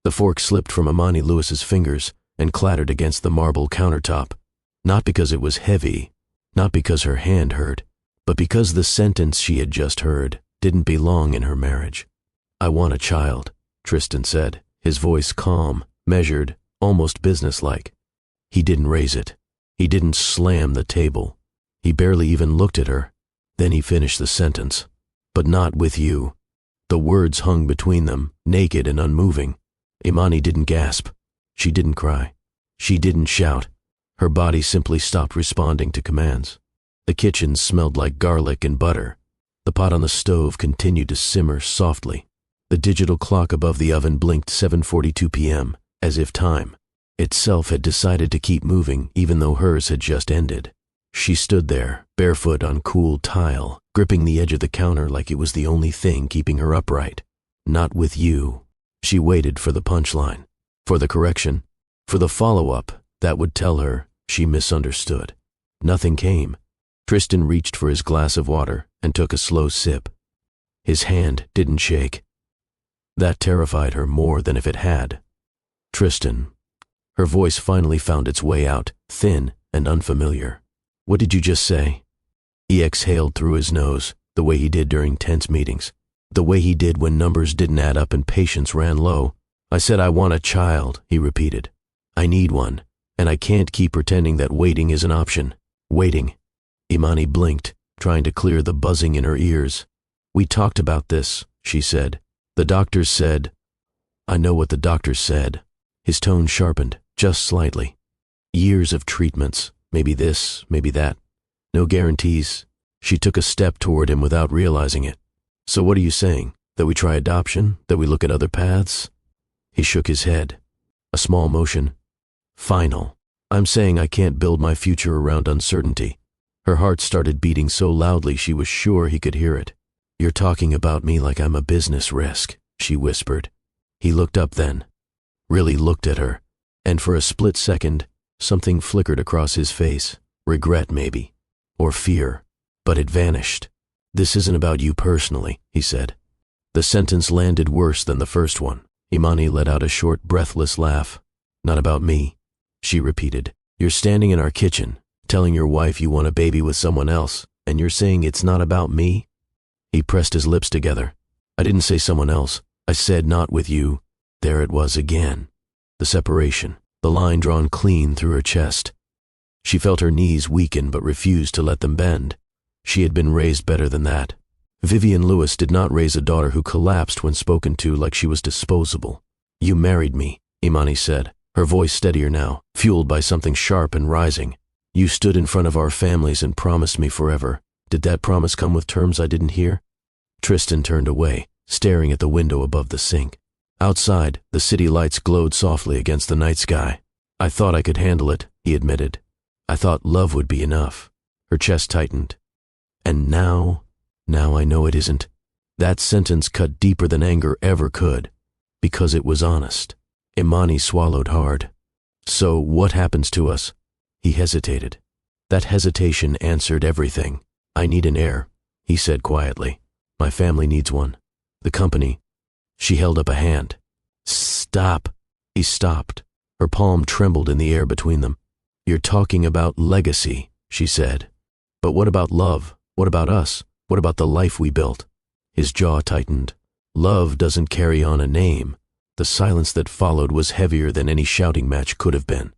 The fork slipped from Imani Lewis's fingers and clattered against the marble countertop. Not because it was heavy, not because her hand hurt, but because the sentence she had just heard didn't belong in her marriage. "I want a child," Tristan said, his voice calm, measured, almost businesslike. He didn't raise it. He didn't slam the table. He barely even looked at her. Then he finished the sentence. "But not with you." The words hung between them, naked and unmoving. Imani didn't gasp. She didn't cry. She didn't shout. Her body simply stopped responding to commands. The kitchen smelled like garlic and butter. The pot on the stove continued to simmer softly. The digital clock above the oven blinked 7:42 p.m., as if time itself had decided to keep moving even though hers had just ended. She stood there, barefoot on cool tile, gripping the edge of the counter like it was the only thing keeping her upright. "Not with you." She waited for the punchline, for the correction, for the follow-up that would tell her she misunderstood. Nothing came. Tristan reached for his glass of water and took a slow sip. His hand didn't shake. That terrified her more than if it had. "Tristan." Her voice finally found its way out, thin and unfamiliar. "What did you just say?" He exhaled through his nose, the way he did during tense meetings, the way he did when numbers didn't add up and patience ran low. "I said I want a child," he repeated. "I need one, and I can't keep pretending that waiting is an option. Waiting." Imani blinked, trying to clear the buzzing in her ears. "We talked about this," she said. "The doctors said—" "I know what the doctors said." His tone sharpened, just slightly. "Years of treatments, maybe this, maybe that. No guarantees." She took a step toward him without realizing it. "So what are you saying? That we try adoption? That we look at other paths?" He shook his head. A small motion. "Final. I'm saying I can't build my future around uncertainty." Her heart started beating so loudly she was sure he could hear it. "You're talking about me like I'm a business risk," she whispered. He looked up then, really looked at her, and for a split second, something flickered across his face. Regret, maybe, or fear, but it vanished. "This isn't about you personally," he said. The sentence landed worse than the first one. Imani let out a short, breathless laugh. "Not about me," she repeated. "You're standing in our kitchen, telling your wife you want a baby with someone else, and you're saying it's not about me?" He pressed his lips together. "I didn't say someone else. I said not with you." There it was again. The separation, the line drawn clean through her chest. She felt her knees weaken but refused to let them bend. She had been raised better than that. Vivian Lewis did not raise a daughter who collapsed when spoken to like she was disposable. "You married me," Imani said, her voice steadier now, fueled by something sharp and rising. "You stood in front of our families and promised me forever. Did that promise come with terms I didn't hear?" Tristan turned away, staring at the window above the sink. Outside, the city lights glowed softly against the night sky. "I thought I could handle it," he admitted. "I thought love would be enough." Her chest tightened. "And now I know it isn't." That sentence cut deeper than anger ever could, because it was honest. Imani swallowed hard. "So what happens to us?" He hesitated. That hesitation answered everything. "I need an heir," he said quietly. "My family needs one. The company." She held up a hand. "Stop." He stopped. Her palm trembled in the air between them. "You're talking about legacy," she said. "But what about love? What about us? What about the life we built?" His jaw tightened. "Love doesn't carry on a name." The silence that followed was heavier than any shouting match could have been.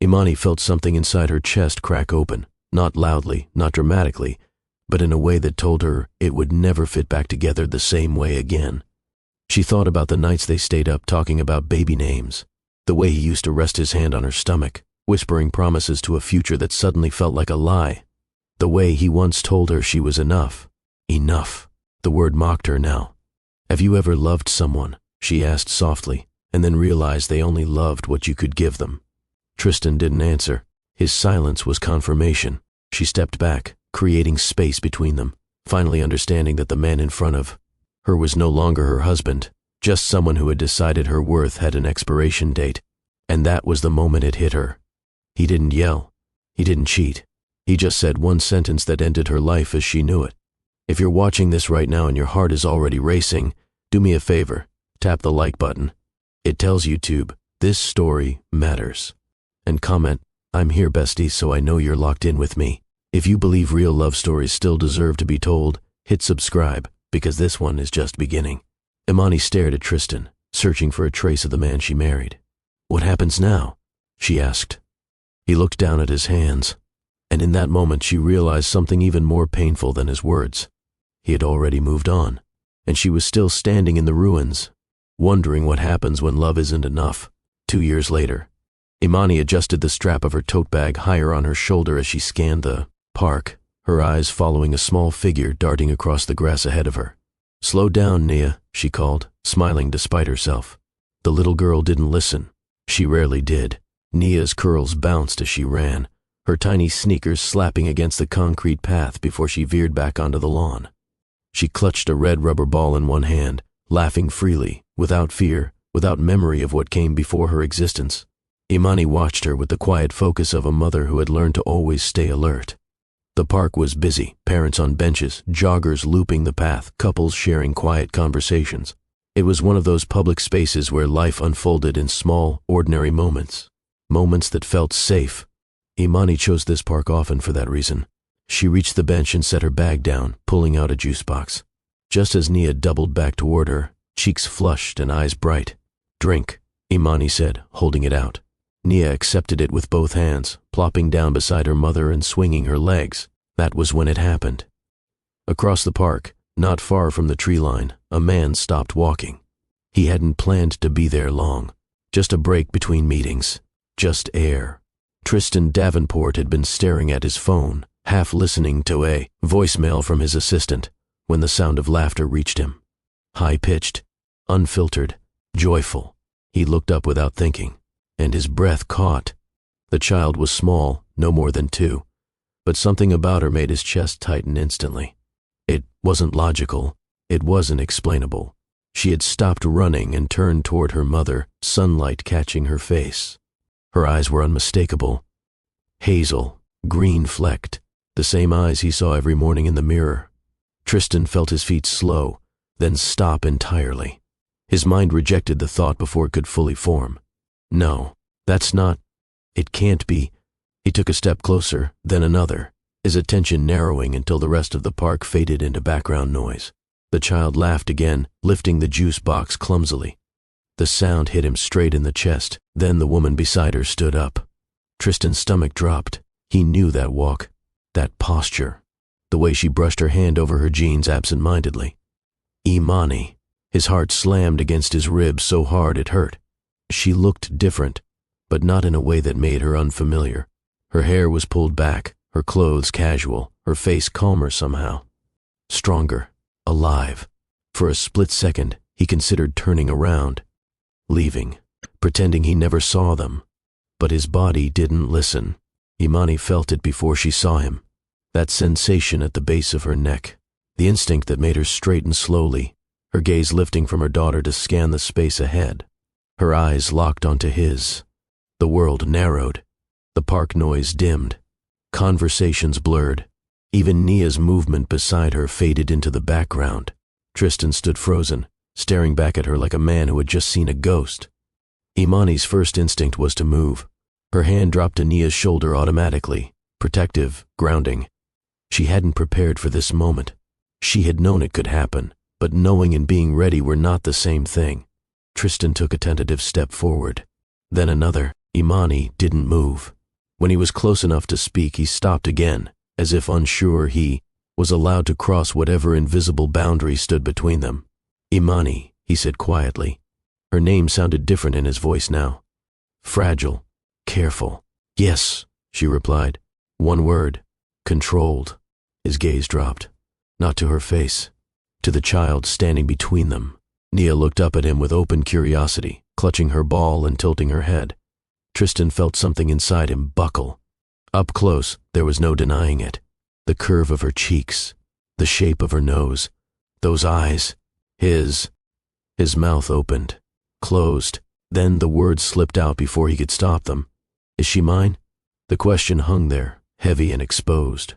Imani felt something inside her chest crack open, not loudly, not dramatically, but in a way that told her it would never fit back together the same way again. She thought about the nights they stayed up talking about baby names, the way he used to rest his hand on her stomach, whispering promises to a future that suddenly felt like a lie, the way he once told her she was enough. Enough. The word mocked her now. "Have you ever loved someone?" she asked softly, and then realized they only loved what you could give them. Tristan didn't answer. His silence was confirmation. She stepped back, creating space between them, finally understanding that the man in front of her was no longer her husband, just someone who had decided her worth had an expiration date. And that was the moment it hit her. He didn't yell. He didn't cheat. He just said one sentence that ended her life as she knew it. If you're watching this right now and your heart is already racing, do me a favor, tap the like button. It tells YouTube, this story matters. And comment, I'm here bestie, so I know you're locked in with me. If you believe real love stories still deserve to be told, hit subscribe, because this one is just beginning. Imani stared at Tristan, searching for a trace of the man she married. What happens now? She asked. He looked down at his hands, and in that moment she realized something even more painful than his words. He had already moved on, and she was still standing in the ruins, wondering what happens when love isn't enough. 2 years later, Imani adjusted the strap of her tote bag higher on her shoulder as she scanned the park, her eyes following a small figure darting across the grass ahead of her. Slow down, Nia, she called, smiling despite herself. The little girl didn't listen. She rarely did. Nia's curls bounced as she ran, her tiny sneakers slapping against the concrete path before she veered back onto the lawn. She clutched a red rubber ball in one hand, laughing freely, without fear, without memory of what came before her existence. Imani watched her with the quiet focus of a mother who had learned to always stay alert. The park was busy, parents on benches, joggers looping the path, couples sharing quiet conversations. It was one of those public spaces where life unfolded in small, ordinary moments. Moments that felt safe. Imani chose this park often for that reason. She reached the bench and set her bag down, pulling out a juice box. Just as Nia doubled back toward her, cheeks flushed and eyes bright. Drink, Imani said, holding it out. Nia accepted it with both hands, plopping down beside her mother and swinging her legs. That was when it happened. Across the park, not far from the tree line, a man stopped walking. He hadn't planned to be there long. Just a break between meetings. Just air. Tristan Davenport had been staring at his phone, half listening to a voicemail from his assistant, when the sound of laughter reached him. High-pitched, unfiltered, joyful. He looked up without thinking, and his breath caught. The child was small, no more than 2, but something about her made his chest tighten instantly. It wasn't logical. It wasn't explainable. She had stopped running and turned toward her mother, sunlight catching her face. Her eyes were unmistakable. Hazel, green-flecked, the same eyes he saw every morning in the mirror. Tristan felt his feet slow, then stop entirely. His mind rejected the thought before it could fully form. No, that's not. It can't be. He took a step closer, then another, his attention narrowing until the rest of the park faded into background noise. The child laughed again, lifting the juice box clumsily. The sound hit him straight in the chest. Then the woman beside her stood up. Tristan's stomach dropped. He knew that walk, that posture, the way she brushed her hand over her jeans absent-mindedly. Imani. His heart slammed against his ribs so hard it hurt. She looked different, but not in a way that made her unfamiliar. Her hair was pulled back, her clothes casual, her face calmer somehow. Stronger, alive. For a split second, he considered turning around, leaving, pretending he never saw them. But his body didn't listen. Imani felt it before she saw him. That sensation at the base of her neck, the instinct that made her straighten slowly, her gaze lifting from her daughter to scan the space ahead. Her eyes locked onto his. The world narrowed. The park noise dimmed. Conversations blurred. Even Nia's movement beside her faded into the background. Tristan stood frozen, staring back at her like a man who had just seen a ghost. Imani's first instinct was to move. Her hand dropped to Nia's shoulder automatically, protective, grounding. She hadn't prepared for this moment. She had known it could happen, but knowing and being ready were not the same thing. Tristan took a tentative step forward. Then another. Imani didn't move. When he was close enough to speak, he stopped again, as if unsure he was allowed to cross whatever invisible boundary stood between them. Imani, he said quietly. Her name sounded different in his voice now. Fragile, careful. Yes, she replied. One word. Controlled. His gaze dropped. Not to her face. To the child standing between them. Nia looked up at him with open curiosity, clutching her ball and tilting her head. Tristan felt something inside him buckle. Up close, there was no denying it. The curve of her cheeks, the shape of her nose, those eyes, his mouth opened, closed, then the words slipped out before he could stop them. Is she mine? The question hung there, heavy and exposed.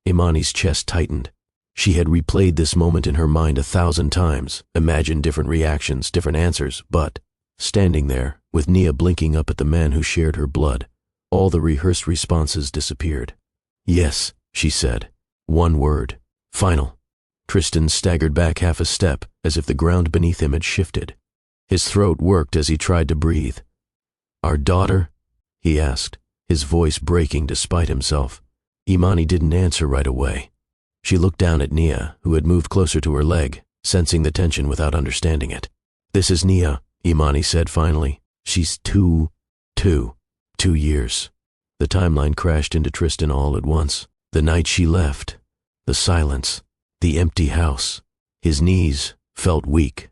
Imani's chest tightened. She had replayed this moment in her mind 1,000 times, imagined different reactions, different answers, but Standing there, with Nia blinking up at the man who shared her blood, all the rehearsed responses disappeared. "Yes," she said. One word. "Final." Tristan staggered back half a step, as if the ground beneath him had shifted. His throat worked as he tried to breathe. "Our daughter?" he asked, his voice breaking despite himself. Imani didn't answer right away. She looked down at Nia, who had moved closer to her leg, sensing the tension without understanding it. "This is Nia," Imani said finally. "She's 2 years." The timeline crashed into Tristan all at once. The night she left, the silence, the empty house. His knees felt weak.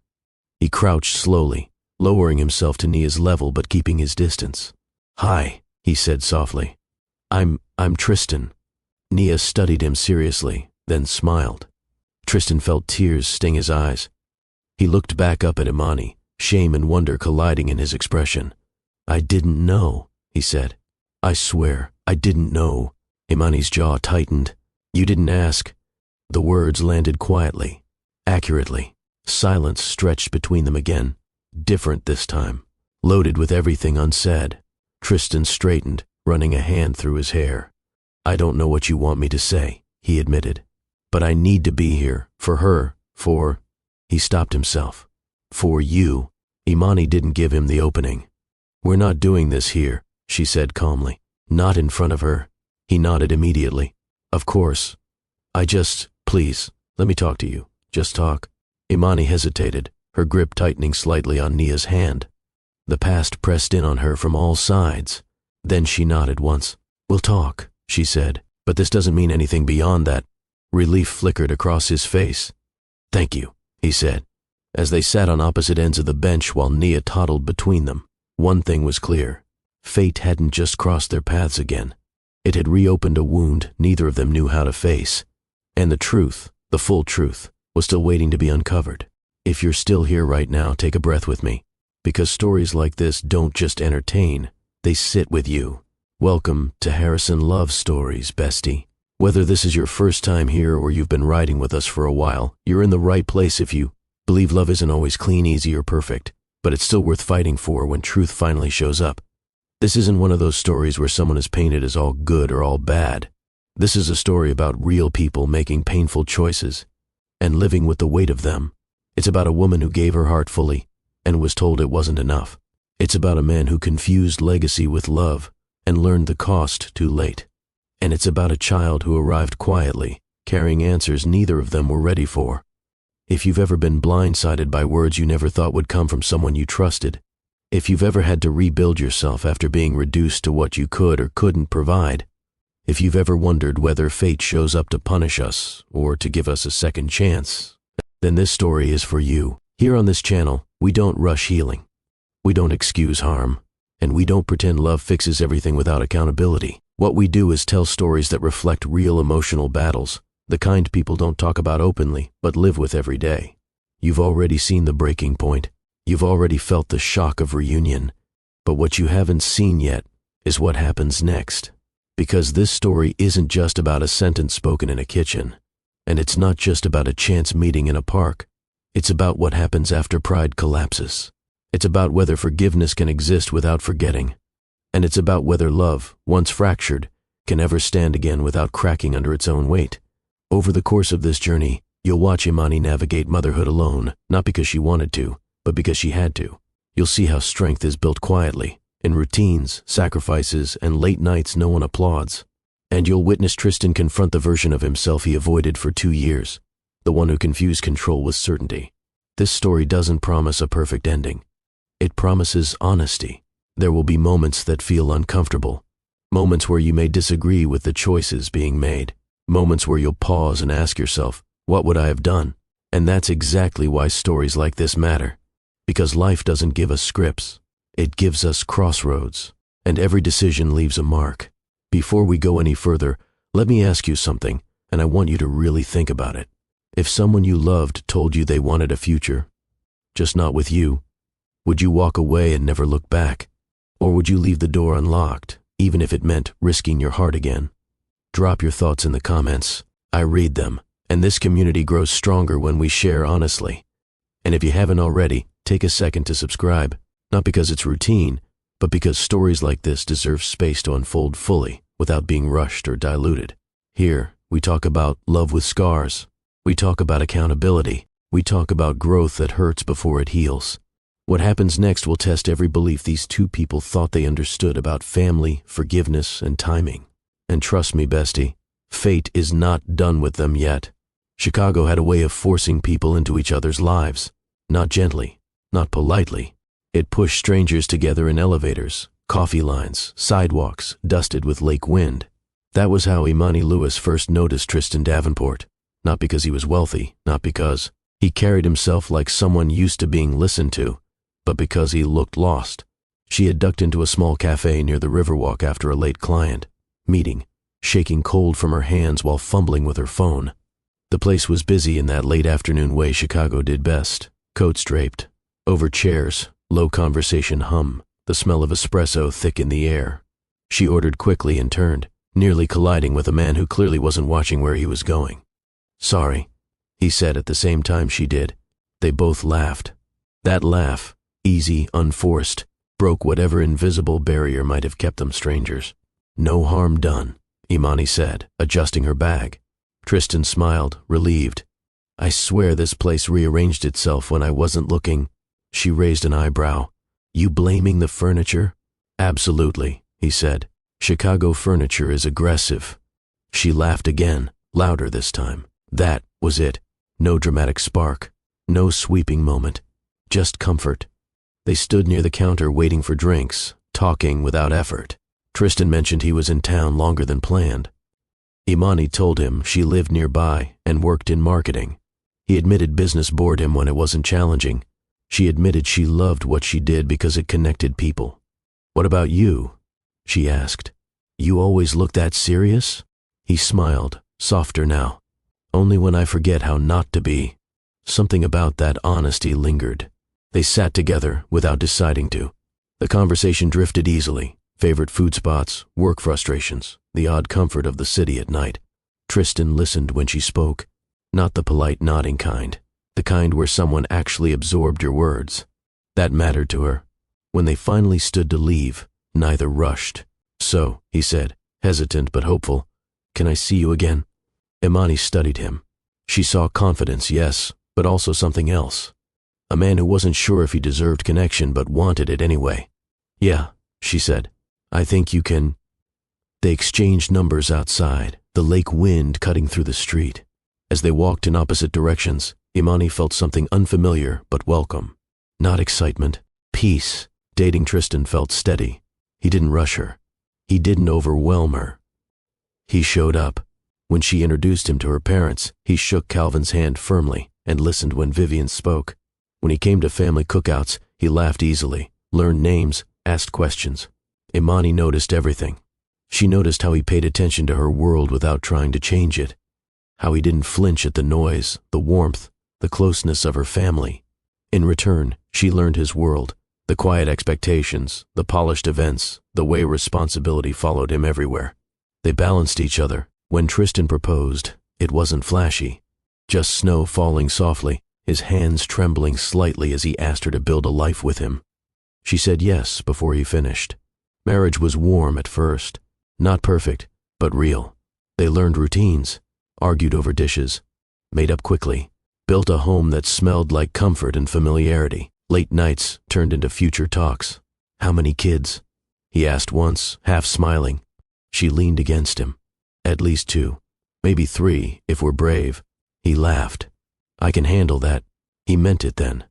He crouched slowly, lowering himself to Nia's level but keeping his distance. "Hi," he said softly. I'm Tristan." Nia studied him seriously, then smiled. Tristan felt tears sting his eyes. He looked back up at Imani, shame and wonder colliding in his expression. "I didn't know," he said. "I swear, I didn't know." Imani's jaw tightened. "You didn't ask." The words landed quietly, accurately. Silence stretched between them again, different this time, loaded with everything unsaid. Tristan straightened, running a hand through his hair. "I don't know what you want me to say," he admitted. "But I need to be here, for her, for—" He stopped himself. "For you." Imani didn't give him the opening. "We're not doing this here," she said calmly. "Not in front of her." He nodded immediately. "Of course. Please, let me talk to you. Just talk." Imani hesitated, her grip tightening slightly on Nia's hand. The past pressed in on her from all sides. Then she nodded once. "We'll talk," she said, "but this doesn't mean anything beyond that." Relief flickered across his face. "Thank you," he said. As they sat on opposite ends of the bench while Nia toddled between them, one thing was clear. Fate hadn't just crossed their paths again. It had reopened a wound neither of them knew how to face. And the truth, the full truth, was still waiting to be uncovered. If you're still here right now, take a breath with me. Because stories like this don't just entertain, they sit with you. Welcome to Harrison Love Stories, bestie. Whether this is your first time here or you've been riding with us for a while, you're in the right place if you believe love isn't always clean, easy, or perfect, but it's still worth fighting for when truth finally shows up. This isn't one of those stories where someone is painted as all good or all bad. This is a story about real people making painful choices and living with the weight of them. It's about a woman who gave her heart fully and was told it wasn't enough. It's about a man who confused legacy with love and learned the cost too late. And it's about a child who arrived quietly, carrying answers neither of them were ready for. If you've ever been blindsided by words you never thought would come from someone you trusted, if you've ever had to rebuild yourself after being reduced to what you could or couldn't provide, if you've ever wondered whether fate shows up to punish us or to give us a second chance, then this story is for you. Here on this channel, we don't rush healing. We don't excuse harm. And we don't pretend love fixes everything without accountability. What we do is tell stories that reflect real emotional battles, the kind people don't talk about openly, but live with every day. You've already seen the breaking point. You've already felt the shock of reunion. But what you haven't seen yet is what happens next. Because this story isn't just about a sentence spoken in a kitchen. And it's not just about a chance meeting in a park. It's about what happens after pride collapses. It's about whether forgiveness can exist without forgetting. And it's about whether love, once fractured, can ever stand again without cracking under its own weight. Over the course of this journey, you'll watch Imani navigate motherhood alone, not because she wanted to, but because she had to. You'll see how strength is built quietly, in routines, sacrifices, and late nights no one applauds. And you'll witness Tristan confront the version of himself he avoided for 2 years, the one who confused control with certainty. This story doesn't promise a perfect ending. It promises honesty. There will be moments that feel uncomfortable, moments where you may disagree with the choices being made, moments where you'll pause and ask yourself, what would I have done? And that's exactly why stories like this matter. Because life doesn't give us scripts. It gives us crossroads, and every decision leaves a mark. Before we go any further, let me ask you something, and I want you to really think about it. If someone you loved told you they wanted a future, just not with you, would you walk away and never look back? Or would you leave the door unlocked, even if it meant risking your heart again? Drop your thoughts in the comments. I read them, and this community grows stronger when we share honestly. And if you haven't already, take a second to subscribe. Not because it's routine, but because stories like this deserve space to unfold fully without being rushed or diluted. Here, we talk about love with scars. We talk about accountability. We talk about growth that hurts before it heals. What happens next will test every belief these two people thought they understood about family, forgiveness, and timing. And trust me, bestie, fate is not done with them yet. Chicago had a way of forcing people into each other's lives. Not gently, not politely. It pushed strangers together in elevators, coffee lines, sidewalks, dusted with lake wind. That was how Imani Lewis first noticed Tristan Davenport. Not because he was wealthy, not because he carried himself like someone used to being listened to, but because he looked lost. She had ducked into a small cafe near the Riverwalk after a late client meeting, shaking cold from her hands while fumbling with her phone. The place was busy in that late afternoon way Chicago did best. Coats draped. Over chairs, low conversation hum, the smell of espresso thick in the air. She ordered quickly and turned, nearly colliding with a man who clearly wasn't watching where he was going. "Sorry," he said at the same time she did. They both laughed. That laugh, easy, unforced, broke whatever invisible barrier might have kept them strangers. "No harm done," Imani said, adjusting her bag. Tristan smiled, relieved. "I swear this place rearranged itself when I wasn't looking." She raised an eyebrow. "You blaming the furniture?" "Absolutely," he said. "Chicago furniture is aggressive." She laughed again, louder this time. That was it. No dramatic spark. No sweeping moment. Just comfort. They stood near the counter waiting for drinks, talking without effort. Tristan mentioned he was in town longer than planned. Imani told him she lived nearby and worked in marketing. He admitted business bored him when it wasn't challenging. She admitted she loved what she did because it connected people. "What about you?" she asked. "You always look that serious?" He smiled, softer now. "Only when I forget how not to be." Something about that honesty lingered. They sat together without deciding to. The conversation drifted easily. Favorite food spots, work frustrations, the odd comfort of the city at night. Tristan listened when she spoke. Not the polite nodding kind. The kind where someone actually absorbed your words. That mattered to her. When they finally stood to leave, neither rushed. "So," he said, hesitant but hopeful, "can I see you again?" Imani studied him. She saw confidence, yes, but also something else. A man who wasn't sure if he deserved connection but wanted it anyway. "Yeah," she said. "I think you can." They exchanged numbers outside, the lake wind cutting through the street. As they walked in opposite directions, Imani felt something unfamiliar but welcome. Not excitement, peace. Dating Tristan felt steady. He didn't rush her. He didn't overwhelm her. He showed up. When she introduced him to her parents, he shook Calvin's hand firmly and listened when Vivian spoke. When he came to family cookouts, he laughed easily, learned names, asked questions. Imani noticed everything. She noticed how he paid attention to her world without trying to change it. How he didn't flinch at the noise, the warmth, the closeness of her family. In return, she learned his world, the quiet expectations, the polished events, the way responsibility followed him everywhere. They balanced each other. When Tristan proposed, it wasn't flashy. Just snow falling softly, his hands trembling slightly as he asked her to build a life with him. She said yes before he finished. Marriage was warm at first. Not perfect, but real. They learned routines, argued over dishes, made up quickly, built a home that smelled like comfort and familiarity. Late nights turned into future talks. "How many kids?" he asked once, half smiling. She leaned against him. "At least 2, maybe 3 if we're brave." He laughed. "I can handle that." He meant it then.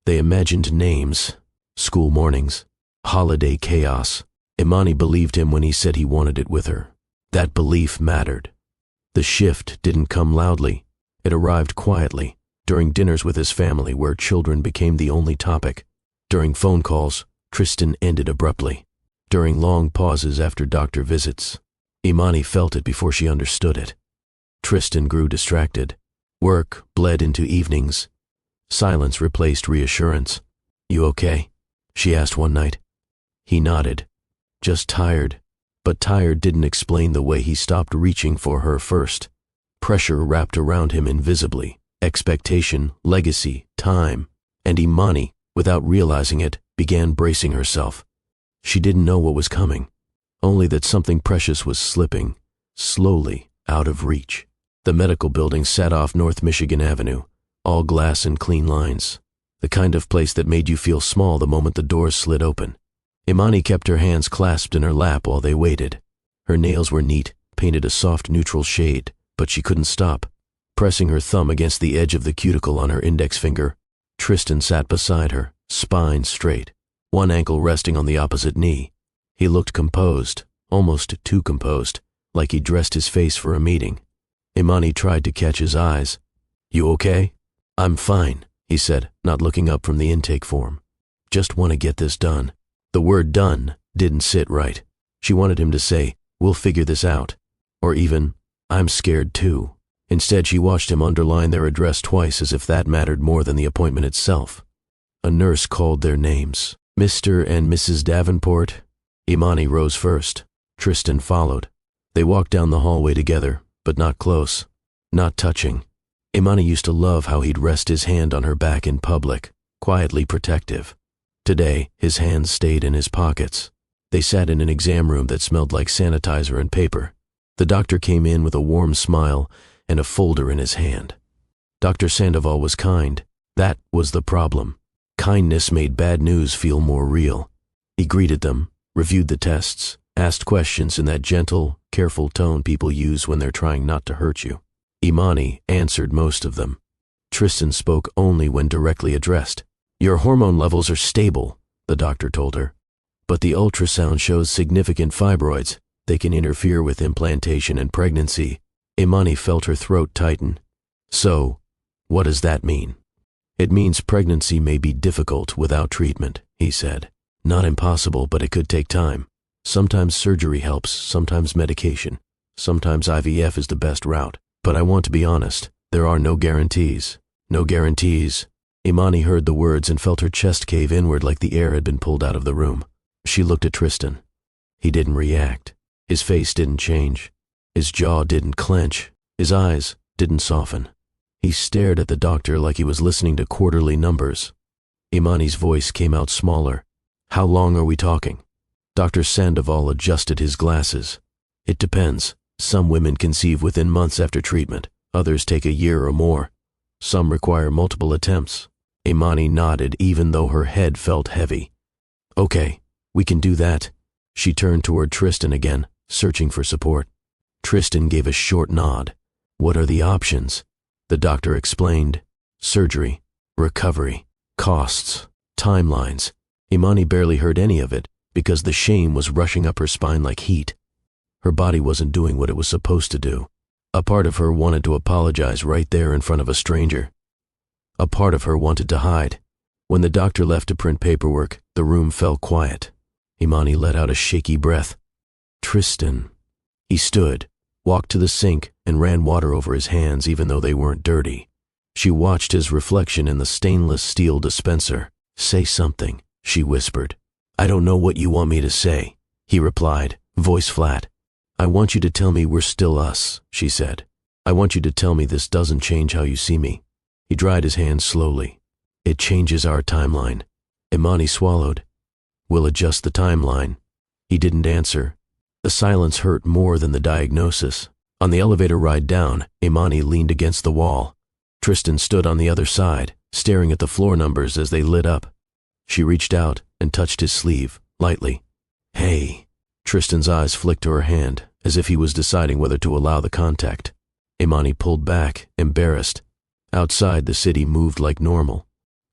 They imagined names, school mornings, holiday chaos. Imani believed him when he said he wanted it with her. That belief mattered. The shift didn't come loudly. It arrived quietly, during dinners with his family where children became the only topic. During phone calls, Tristan ended abruptly. During long pauses after doctor visits. Imani felt it before she understood it. Tristan grew distracted. Work bled into evenings. Silence replaced reassurance. "You okay?" she asked one night. He nodded. Just tired. But tired didn't explain the way he stopped reaching for her first. Pressure wrapped around him invisibly. Expectation, legacy, time. And Imani, without realizing it, began bracing herself. She didn't know what was coming, only that something precious was slipping, slowly, out of reach. The medical building sat off North Michigan Avenue, all glass and clean lines, the kind of place that made you feel small the moment the doors slid open. Imani kept her hands clasped in her lap while they waited. Her nails were neat, painted a soft neutral shade, but she couldn't stop. Pressing her thumb against the edge of the cuticle on her index finger, Tristan sat beside her, spine straight, one ankle resting on the opposite knee. He looked composed, almost too composed, like he dressed his face for a meeting. Imani tried to catch his eyes. "You okay?" "I'm fine," he said, not looking up from the intake form. "Just want to get this done." The word "done" didn't sit right. She wanted him to say, "We'll figure this out," or even, "I'm scared too." Instead, she watched him underline their address twice as if that mattered more than the appointment itself. A nurse called their names. "Mr. and Mrs. Davenport." Imani rose first. Tristan followed. They walked down the hallway together, but not close, not touching. Imani used to love how he'd rest his hand on her back in public, quietly protective. Today, his hands stayed in his pockets. They sat in an exam room that smelled like sanitizer and paper. The doctor came in with a warm smile and a folder in his hand. Dr. Sandoval was kind. That was the problem. Kindness made bad news feel more real. He greeted them, reviewed the tests, asked questions in that gentle, careful tone people use when they're trying not to hurt you. Imani answered most of them. Tristan spoke only when directly addressed. "Your hormone levels are stable," the doctor told her. "But the ultrasound shows significant fibroids. They can interfere with implantation and pregnancy." Imani felt her throat tighten. "So, what does that mean?" "It means pregnancy may be difficult without treatment," he said. "Not impossible, but it could take time. Sometimes surgery helps, sometimes medication. Sometimes IVF is the best route. But I want to be honest, there are no guarantees." "No guarantees." Imani heard the words and felt her chest cave inward like the air had been pulled out of the room. She looked at Tristan. He didn't react. His face didn't change. His jaw didn't clench. His eyes didn't soften. He stared at the doctor like he was listening to quarterly numbers. Imani's voice came out smaller. "How long are we talking?" Dr. Sandoval adjusted his glasses. "It depends. Some women conceive within months after treatment. Others take a year or more. Some require multiple attempts." Imani nodded even though her head felt heavy. "Okay, we can do that." She turned toward Tristan again, searching for support. Tristan gave a short nod. "What are the options?" The doctor explained. Surgery, recovery, costs, timelines. Imani barely heard any of it because the shame was rushing up her spine like heat. Her body wasn't doing what it was supposed to do. A part of her wanted to apologize right there in front of a stranger. A part of her wanted to hide. When the doctor left to print paperwork, the room fell quiet. Imani let out a shaky breath. "Tristan." He stood, walked to the sink, and ran water over his hands even though they weren't dirty. She watched his reflection in the stainless steel dispenser. "Say something," she whispered. "I don't know what you want me to say," he replied, voice flat. "I want you to tell me we're still us," she said. "I want you to tell me this doesn't change how you see me." He dried his hands slowly. "It changes our timeline." Imani swallowed. "We'll adjust the timeline." He didn't answer. The silence hurt more than the diagnosis. On the elevator ride down, Imani leaned against the wall. Tristan stood on the other side, staring at the floor numbers as they lit up. She reached out and touched his sleeve, lightly. "Hey." Tristan's eyes flicked to her hand, as if he was deciding whether to allow the contact. Imani pulled back, embarrassed. Outside, the city moved like normal.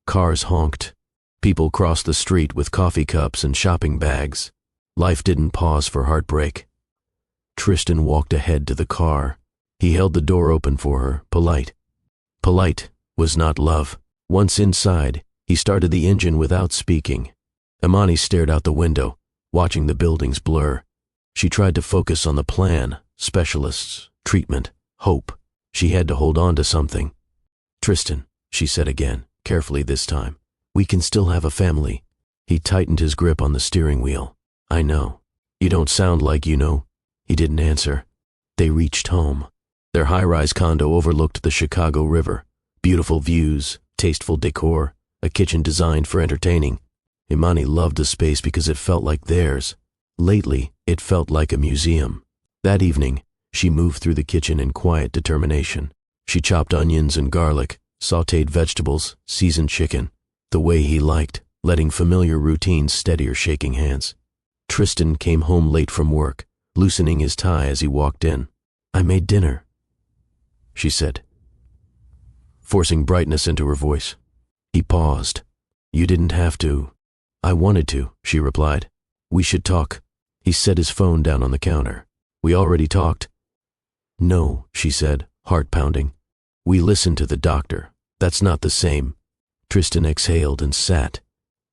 Cars honked. People crossed the street with coffee cups and shopping bags. Life didn't pause for heartbreak. Tristan walked ahead to the car. He held the door open for her, polite. Polite was not love. Once inside, he started the engine without speaking. Imani stared out the window, watching the buildings blur. She tried to focus on the plan, specialists, treatment, hope. She had to hold on to something. "Tristan," she said again, carefully this time. "We can still have a family." He tightened his grip on the steering wheel. "I know. You don't sound like you know." He didn't answer. They reached home. Their high-rise condo overlooked the Chicago River. Beautiful views, tasteful decor. a kitchen designed for entertaining. Imani loved the space because it felt like theirs. Lately, it felt like a museum. That evening, she moved through the kitchen in quiet determination. She chopped onions and garlic, sautéed vegetables, seasoned chicken, the way he liked, letting familiar routines steady her shaking hands. Tristan came home late from work, loosening his tie as he walked in. "I made dinner," she said, forcing brightness into her voice. He paused. "You didn't have to." "I wanted to," she replied. "We should talk." He set his phone down on the counter. "We already talked." "No," she said, heart pounding. "We listened to the doctor. That's not the same." Tristan exhaled and sat.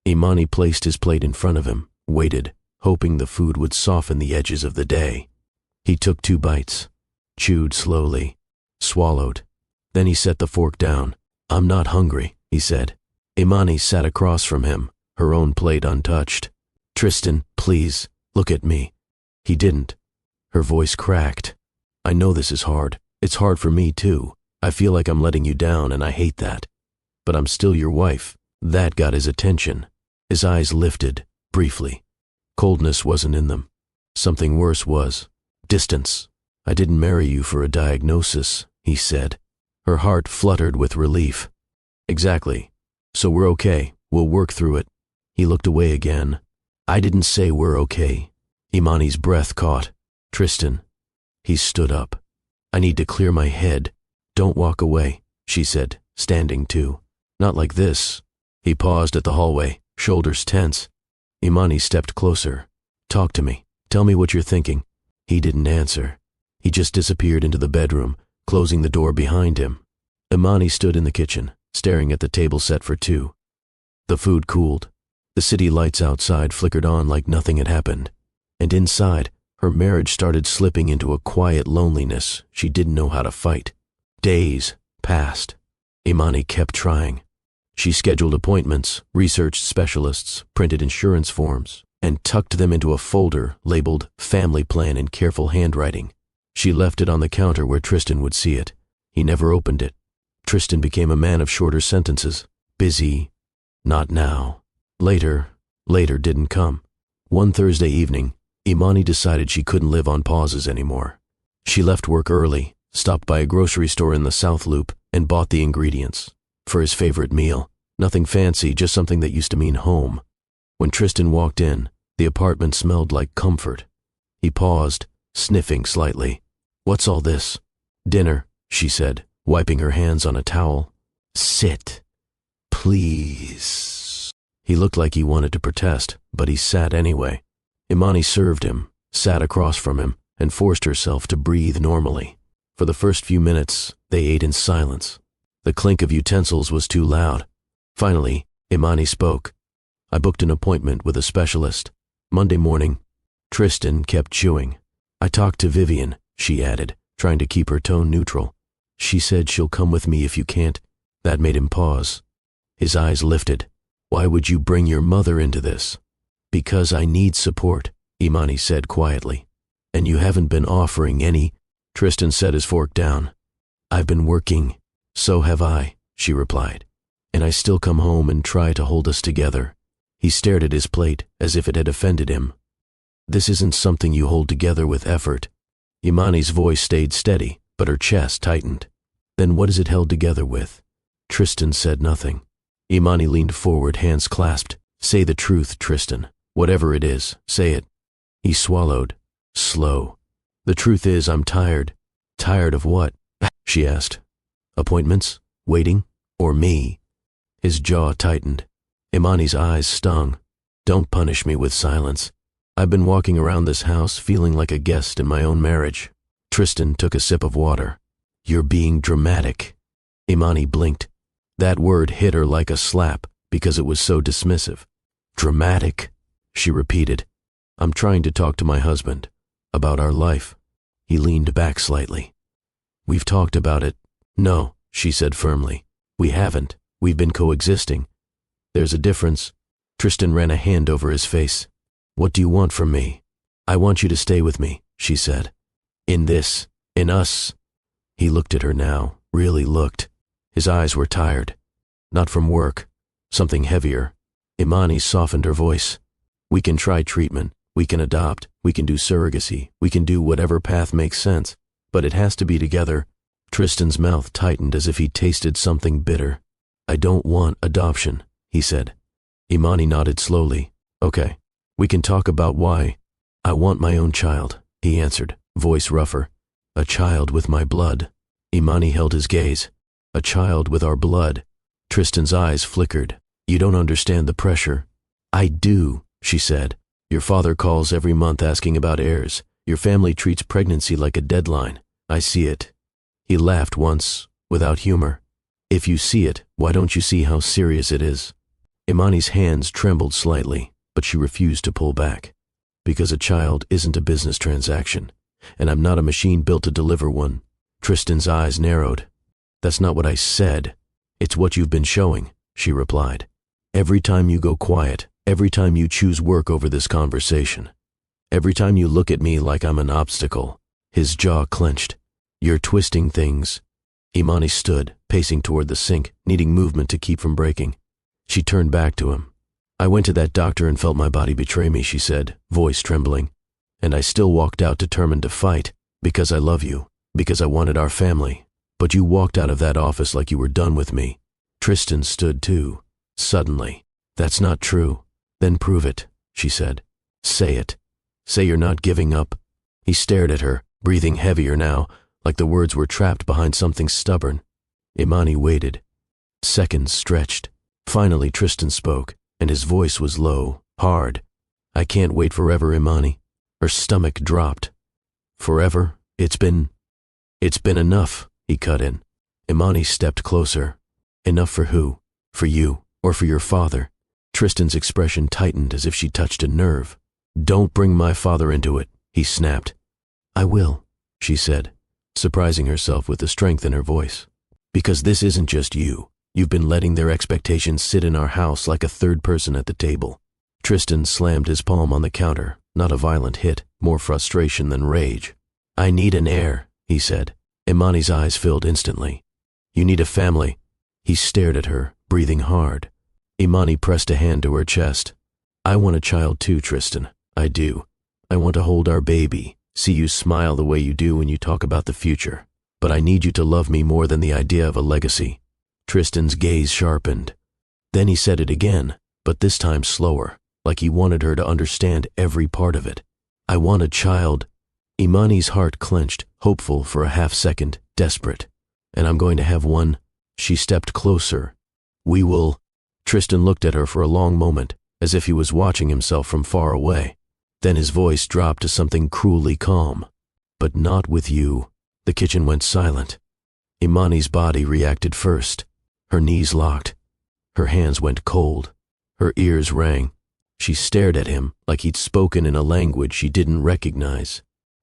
Imani placed his plate in front of him, waited, hoping the food would soften the edges of the day. He took 2 bites, chewed slowly, swallowed. Then he set the fork down. "I'm not hungry," he said. Imani sat across from him, her own plate untouched. "Tristan, please, look at me." He didn't. Her voice cracked. "I know this is hard. It's hard for me too. I feel like I'm letting you down and I hate that. But I'm still your wife." That got his attention. His eyes lifted, briefly. Coldness wasn't in them. Something worse was. Distance. "I didn't marry you for a diagnosis," he said. Her heart fluttered with relief. "Exactly. So we're okay. We'll work through it." He looked away again. "I didn't say we're okay." Imani's breath caught. "Tristan." He stood up. "I need to clear my head." "Don't walk away," she said, standing too. "Not like this." He paused at the hallway, shoulders tense. Imani stepped closer. "Talk to me. Tell me what you're thinking." He didn't answer. He just disappeared into the bedroom, closing the door behind him. Imani stood in the kitchen, staring at the table set for 2. The food cooled. The city lights outside flickered on like nothing had happened. And inside, her marriage started slipping into a quiet loneliness she didn't know how to fight. Days passed. Imani kept trying. She scheduled appointments, researched specialists, printed insurance forms, and tucked them into a folder labeled Family Plan in careful handwriting. She left it on the counter where Tristan would see it. He never opened it. Tristan became a man of shorter sentences. Busy. Not now. Later didn't come. One Thursday evening, Imani decided she couldn't live on pauses anymore. She left work early, stopped by a grocery store in the South Loop, and bought the ingredients for his favorite meal. Nothing fancy, just something that used to mean home. When Tristan walked in, the apartment smelled like comfort. He paused, sniffing slightly. "What's all this?" "Dinner," she said, wiping her hands on a towel. "Sit. Please." He looked like he wanted to protest, but he sat anyway. Imani served him, sat across from him, and forced herself to breathe normally. For the first few minutes, they ate in silence. The clink of utensils was too loud. Finally, Imani spoke. "I booked an appointment with a specialist. Monday morning." Tristan kept chewing. "I talked to Vivian," she added, trying to keep her tone neutral. "She said she'll come with me if you can't." That made him pause. His eyes lifted. "Why would you bring your mother into this?" "Because I need support," Imani said quietly. "And you haven't been offering any." Tristan set his fork down. "I've been working." "So have I," she replied. "And I still come home and try to hold us together." He stared at his plate as if it had offended him. "This isn't something you hold together with effort." Imani's voice stayed steady, but her chest tightened. "Then what is it held together with?" Tristan said nothing. Imani leaned forward, hands clasped. "Say the truth, Tristan. Whatever it is, say it." He swallowed, slow. "The truth is I'm tired." "Tired of what?" she asked. "Appointments? Waiting? Or me?" His jaw tightened. Imani's eyes stung. "Don't punish me with silence. I've been walking around this house feeling like a guest in my own marriage." Tristan took a sip of water. "You're being dramatic." Imani blinked. That word hit her like a slap because it was so dismissive. "Dramatic," she repeated. "I'm trying to talk to my husband about our life." He leaned back slightly. "We've talked about it." "No," she said firmly. "We haven't. We've been coexisting. There's a difference." Tristan ran a hand over his face. "What do you want from me?" "I want you to stay with me," she said. "In this, in us." He looked at her now, really looked. His eyes were tired. "Not from work." something heavier. Imani softened her voice. We can try treatment, we can adopt, we can do surrogacy, we can do whatever path makes sense, but it has to be together. Tristan's mouth tightened as if he tasted something bitter. I don't want adoption, he said. Imani nodded slowly. Okay, we can talk about why. I want my own child, he answered, voice rougher. A child with my blood. Imani held his gaze. A child with our blood. Tristan's eyes flickered. You don't understand the pressure. I do, she said. Your father calls every month asking about heirs. Your family treats pregnancy like a deadline. I see it. He laughed once, without humor. If you see it, why don't you see how serious it is? Imani's hands trembled slightly, but she refused to pull back. Because a child isn't a business transaction, and I'm not a machine built to deliver one. Tristan's eyes narrowed. That's not what I said. It's what you've been showing, she replied. Every time you go quiet, every time you choose work over this conversation, every time you look at me like I'm an obstacle. His jaw clenched. You're twisting things. Imani stood, pacing toward the sink, needing movement to keep from breaking. She turned back to him. I went to that doctor and felt my body betray me, she said, voice trembling. And I still walked out determined to fight, because I love you, because I wanted our family. But you walked out of that office like you were done with me. Tristan stood too, suddenly. That's not true. Then prove it, she said. Say it. Say you're not giving up. He stared at her, breathing heavier now, like the words were trapped behind something stubborn. Imani waited. Seconds stretched. Finally Tristan spoke, and his voice was low, hard. I can't wait forever, Imani. Her stomach dropped. Forever? It's been enough, he cut in. Imani stepped closer. Enough for who? For you, or for your father? Tristan's expression tightened as if she touched a nerve. Don't bring my father into it, he snapped. I will, she said, surprising herself with the strength in her voice. Because this isn't just you. You've been letting their expectations sit in our house like a third person at the table. Tristan slammed his palm on the counter, not a violent hit, more frustration than rage. I need an heir, he said. Imani's eyes filled instantly. You need a family. He stared at her, breathing hard. Imani pressed a hand to her chest. I want a child too, Tristan. I do. I want to hold our baby, see you smile the way you do when you talk about the future. But I need you to love me more than the idea of a legacy. Tristan's gaze sharpened. Then he said it again, but this time slower, like he wanted her to understand every part of it. I want a child. Imani's heart clenched, hopeful for a half second, desperate. And I'm going to have one. She stepped closer. We will. Tristan looked at her for a long moment, as if he was watching himself from far away. Then his voice dropped to something cruelly calm. But not with you. The kitchen went silent. Imani's body reacted first. Her knees locked. Her hands went cold. Her ears rang. She stared at him like he'd spoken in a language she didn't recognize.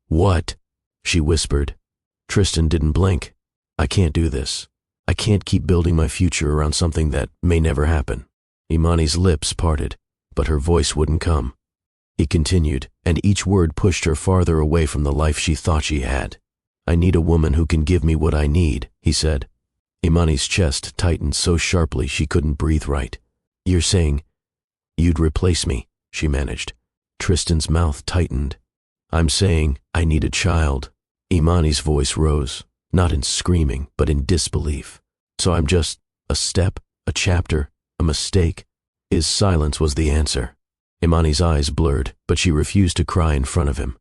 What? She whispered. Tristan didn't blink. I can't do this. I can't keep building my future around something that may never happen. Imani's lips parted, but her voice wouldn't come. He continued, and each word pushed her farther away from the life she thought she had. I need a woman who can give me what I need, he said. Imani's chest tightened so sharply she couldn't breathe right. You're saying you'd replace me, she managed. Tristan's mouth tightened. I'm saying I need a child. Imani's voice rose, not in screaming, but in disbelief. So I'm just a step, a chapter, a mistake? His silence was the answer. Imani's eyes blurred, but she refused to cry in front of him.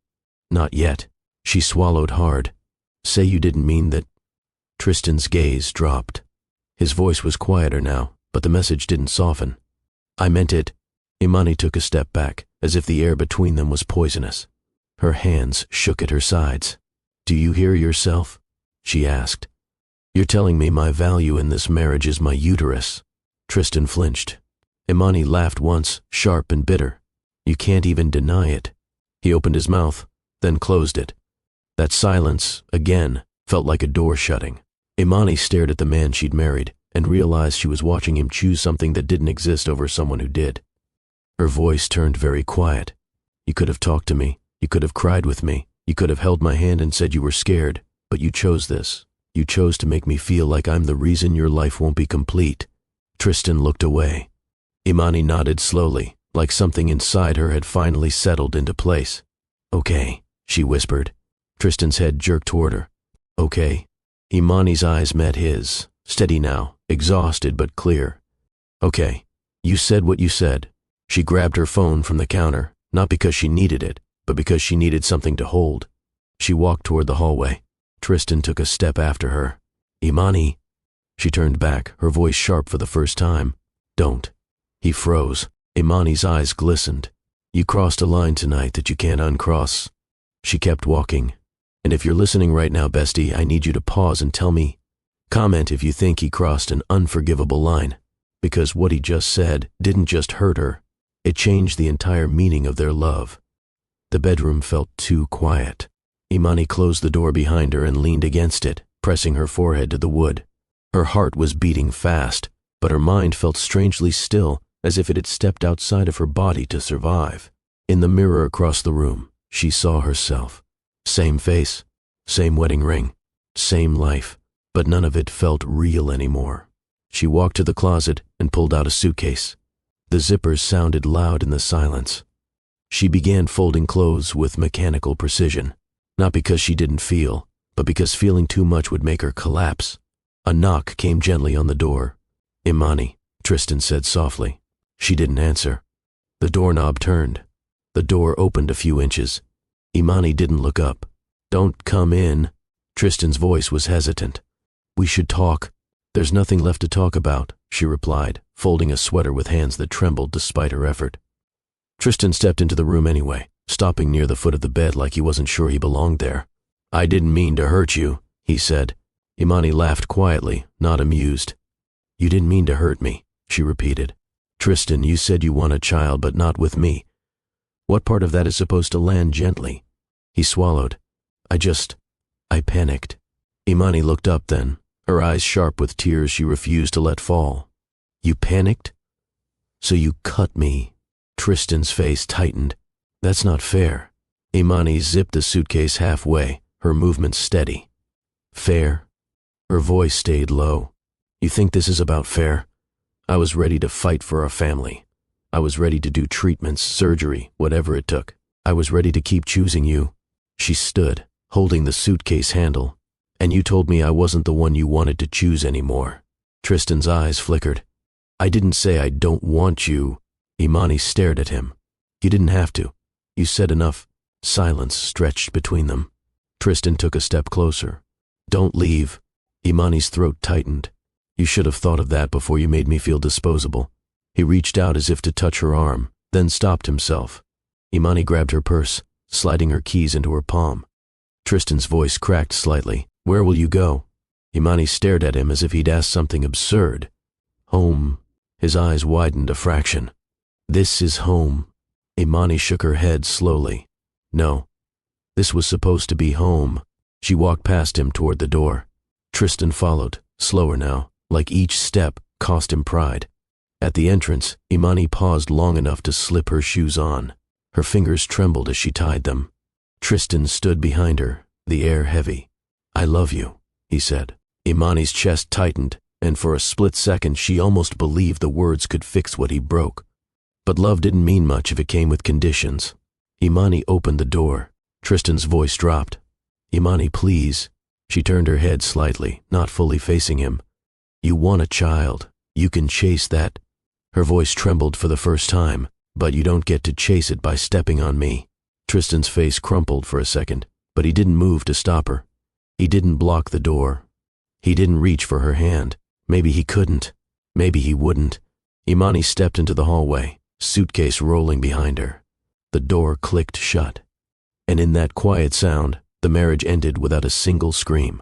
Not yet. She swallowed hard. Say you didn't mean that. Tristan's gaze dropped. His voice was quieter now, but the message didn't soften. I meant it. Imani took a step back, as if the air between them was poisonous. Her hands shook at her sides. Do you hear yourself? She asked. You're telling me my value in this marriage is my uterus. Tristan flinched. Imani laughed once, sharp and bitter. You can't even deny it. He opened his mouth, then closed it. That silence, again, felt like a door shutting. Imani stared at the man she'd married and realized she was watching him choose something that didn't exist over someone who did. Her voice turned very quiet. You could have talked to me. You could have cried with me. You could have held my hand and said you were scared, but you chose this. You chose to make me feel like I'm the reason your life won't be complete. Tristan looked away. Imani nodded slowly, like something inside her had finally settled into place. Okay, she whispered. Tristan's head jerked toward her. Okay. Imani's eyes met his, steady now, exhausted but clear. Okay, you said what you said. She grabbed her phone from the counter, not because she needed it, but because she needed something to hold. She walked toward the hallway. Tristan took a step after her. Imani. She turned back, her voice sharp for the first time. Don't. He froze. Imani's eyes glistened. You crossed a line tonight that you can't uncross. She kept walking. And if you're listening right now, bestie, I need you to pause and tell me. Comment if you think he crossed an unforgivable line. Because what he just said didn't just hurt her. It changed the entire meaning of their love. The bedroom felt too quiet. Imani closed the door behind her and leaned against it, pressing her forehead to the wood. Her heart was beating fast, but her mind felt strangely still, as if it had stepped outside of her body to survive. In the mirror across the room, she saw herself. Same face, same wedding ring, same life, but none of it felt real anymore. She walked to the closet and pulled out a suitcase. The zippers sounded loud in the silence. She began folding clothes with mechanical precision, not because she didn't feel, but because feeling too much would make her collapse. A knock came gently on the door. Imani, Tristan said softly. She didn't answer. The doorknob turned. The door opened a few inches. Imani didn't look up. Don't come in. Tristan's voice was hesitant. We should talk. There's nothing left to talk about, she replied, folding a sweater with hands that trembled despite her effort. Tristan stepped into the room anyway, stopping near the foot of the bed like he wasn't sure he belonged there. I didn't mean to hurt you, he said. Imani laughed quietly, not amused. You didn't mean to hurt me, she repeated. Tristan, you said you want a child, but not with me. What part of that is supposed to land gently? He swallowed. I panicked. Imani looked up then, her eyes sharp with tears she refused to let fall. You panicked? So you cut me. Tristan's face tightened. That's not fair. Imani zipped the suitcase halfway, her movements steady. Fair? Her voice stayed low. You think this is about fair? I was ready to fight for our family. I was ready to do treatments, surgery, whatever it took. I was ready to keep choosing you. She stood, holding the suitcase handle. And you told me I wasn't the one you wanted to choose anymore. Tristan's eyes flickered. I didn't say I don't want you. Imani stared at him. You didn't have to. You said enough. Silence stretched between them. Tristan took a step closer. Don't leave. Imani's throat tightened. You should have thought of that before you made me feel disposable. He reached out as if to touch her arm, then stopped himself. Imani grabbed her purse, sliding her keys into her palm. Tristan's voice cracked slightly. Where will you go? Imani stared at him as if he'd asked something absurd. Home. His eyes widened a fraction. This is home. Imani shook her head slowly. No. This was supposed to be home. She walked past him toward the door. Tristan followed, slower now, like each step cost him pride. At the entrance, Imani paused long enough to slip her shoes on. Her fingers trembled as she tied them. Tristan stood behind her, the air heavy. I love you, he said. Imani's chest tightened, and for a split second she almost believed the words could fix what he broke. But love didn't mean much if it came with conditions. Imani opened the door. Tristan's voice dropped. Imani, please. She turned her head slightly, not fully facing him. You want a child. You can chase that. Her voice trembled for the first time, but you don't get to chase it by stepping on me. Tristan's face crumpled for a second, but he didn't move to stop her. He didn't block the door. He didn't reach for her hand. Maybe he couldn't. Maybe he wouldn't. Imani stepped into the hallway, suitcase rolling behind her. The door clicked shut. And in that quiet sound, the marriage ended without a single scream.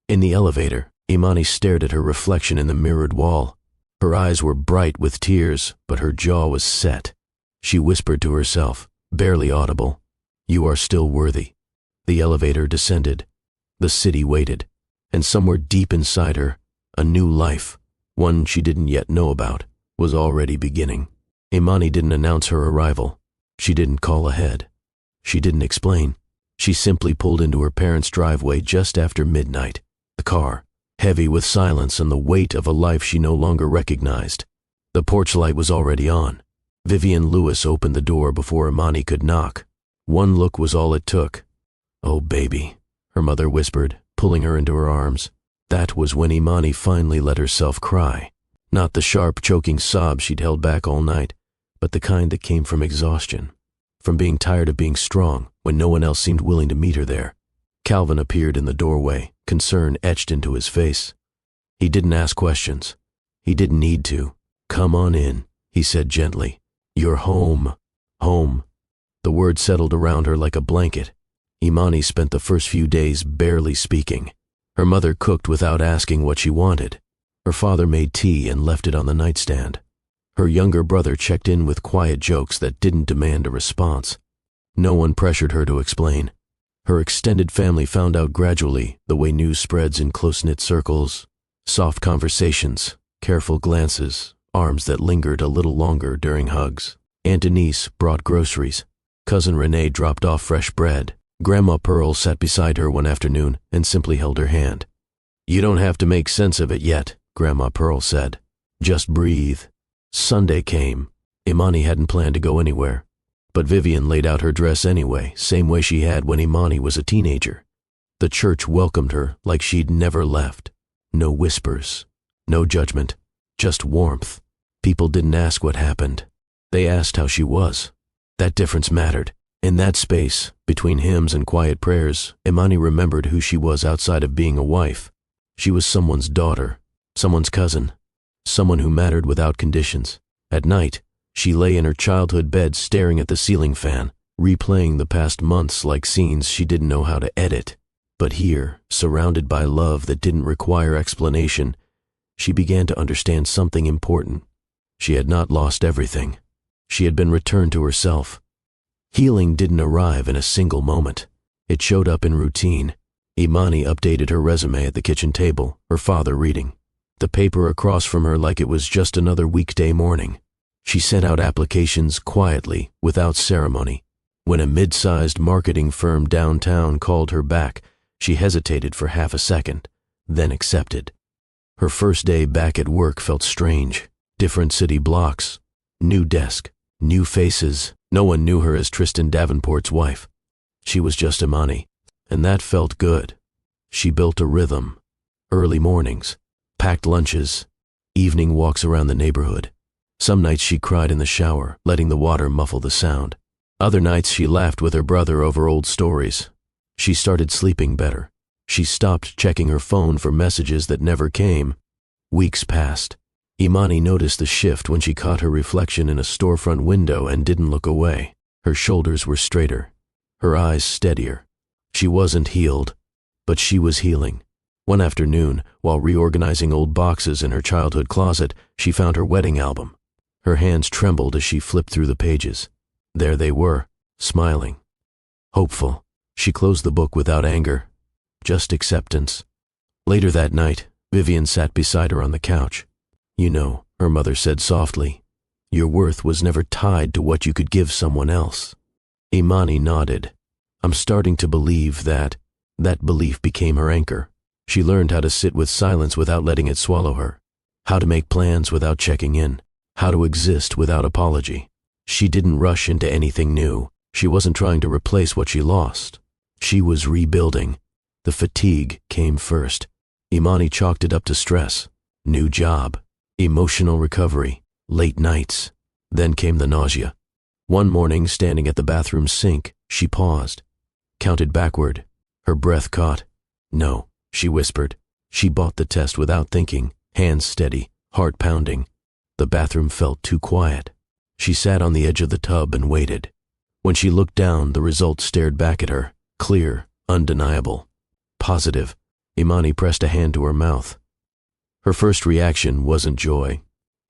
In the elevator, Imani stared at her reflection in the mirrored wall. Her eyes were bright with tears, but her jaw was set. She whispered to herself, barely audible, You are still worthy. The elevator descended. The city waited. And somewhere deep inside her, a new life, one she didn't yet know about, was already beginning. Imani didn't announce her arrival. She didn't call ahead. She didn't explain. She simply pulled into her parents' driveway just after midnight. The car, heavy with silence and the weight of a life she no longer recognized. The porch light was already on. Vivian Lewis opened the door before Imani could knock. One look was all it took. "Oh, baby," her mother whispered, pulling her into her arms. That was when Imani finally let herself cry. Not the sharp, choking sob she'd held back all night, but the kind that came from exhaustion, from being tired of being strong when no one else seemed willing to meet her there. Calvin appeared in the doorway, concern etched into his face. He didn't ask questions. He didn't need to. "Come on in," he said gently. "You're home. Home." The word settled around her like a blanket. Imani spent the first few days barely speaking. Her mother cooked without asking what she wanted. Her father made tea and left it on the nightstand. Her younger brother checked in with quiet jokes that didn't demand a response. No one pressured her to explain. Her extended family found out gradually, the way news spreads in close-knit circles. Soft conversations, careful glances, arms that lingered a little longer during hugs. Aunt Denise brought groceries. Cousin Renee dropped off fresh bread. Grandma Pearl sat beside her one afternoon and simply held her hand. "You don't have to make sense of it yet," Grandma Pearl said. "Just breathe." Sunday came. Imani hadn't planned to go anywhere. But Vivian laid out her dress anyway, same way she had when Imani was a teenager. The church welcomed her like she'd never left. No whispers, no judgment, just warmth. People didn't ask what happened. They asked how she was. That difference mattered. In that space, between hymns and quiet prayers, Imani remembered who she was outside of being a wife. She was someone's daughter, someone's cousin, someone who mattered without conditions. At night, she lay in her childhood bed staring at the ceiling fan, replaying the past months like scenes she didn't know how to edit. But here, surrounded by love that didn't require explanation, she began to understand something important. She had not lost everything. She had been returned to herself. Healing didn't arrive in a single moment. It showed up in routine. Imani updated her resume at the kitchen table, her father reading. The paper across from her like it was just another weekday morning. She sent out applications quietly, without ceremony. When a mid-sized marketing firm downtown called her back, she hesitated for half a second, then accepted. Her first day back at work felt strange. Different city blocks, new desk, new faces. No one knew her as Tristan Davenport's wife. She was just Imani, and that felt good. She built a rhythm. Early mornings, packed lunches, evening walks around the neighborhood. Some nights she cried in the shower, letting the water muffle the sound. Other nights she laughed with her brother over old stories. She started sleeping better. She stopped checking her phone for messages that never came. Weeks passed. Imani noticed the shift when she caught her reflection in a storefront window and didn't look away. Her shoulders were straighter, her eyes steadier. She wasn't healed, but she was healing. One afternoon, while reorganizing old boxes in her childhood closet, she found her wedding album. Her hands trembled as she flipped through the pages. There they were, smiling, hopeful. She closed the book without anger, just acceptance. Later that night, Vivian sat beside her on the couch. "You know," her mother said softly, "your worth was never tied to what you could give someone else." Imani nodded. "I'm starting to believe that." That belief became her anchor. She learned how to sit with silence without letting it swallow her, how to make plans without checking in, how to exist without apology. She didn't rush into anything new. She wasn't trying to replace what she lost. She was rebuilding. The fatigue came first. Imani chalked it up to stress, new job, emotional recovery, late nights. Then came the nausea. One morning, standing at the bathroom sink, she paused, counted backward. Her breath caught. "No," she whispered. She bought the test without thinking, hands steady, heart pounding. The bathroom felt too quiet. She sat on the edge of the tub and waited. When she looked down, the result stared back at her, clear, undeniable, positive. Imani pressed a hand to her mouth. Her first reaction wasn't joy.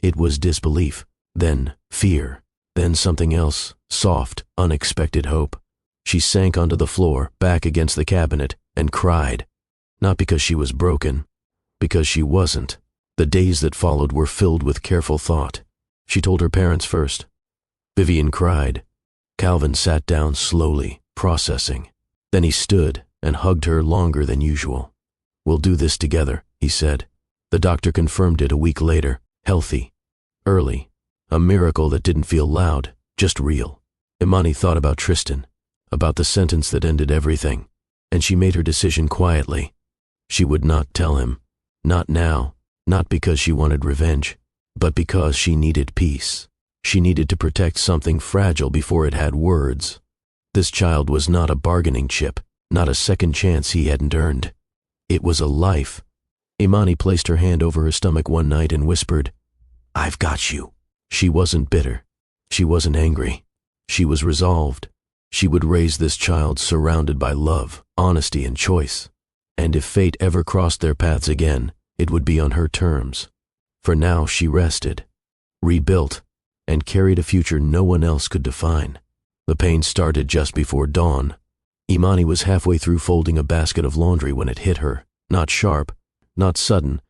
It was disbelief, then fear, then something else, soft, unexpected hope. She sank onto the floor, back against the cabinet, and cried. Not because she was broken, because she wasn't. The days that followed were filled with careful thought. She told her parents first. Vivian cried. Calvin sat down slowly, processing. Then he stood and hugged her longer than usual. "We'll do this together," he said. The doctor confirmed it a week later, healthy. early. A miracle that didn't feel loud, just real. Imani thought about Tristan, about the sentence that ended everything, and she made her decision quietly. She would not tell him. Not now, not because she wanted revenge, but because she needed peace. She needed to protect something fragile before it had words. This child was not a bargaining chip, not a second chance he hadn't earned. It was a life. Imani placed her hand over her stomach one night and whispered, "I've got you." She wasn't bitter. She wasn't angry. She was resolved. She would raise this child surrounded by love, honesty, and choice. And if fate ever crossed their paths again, it would be on her terms. For now she rested, rebuilt, and carried a future no one else could define. The pain started just before dawn. Imani was halfway through folding a basket of laundry when it hit her, not sharp, not sudden,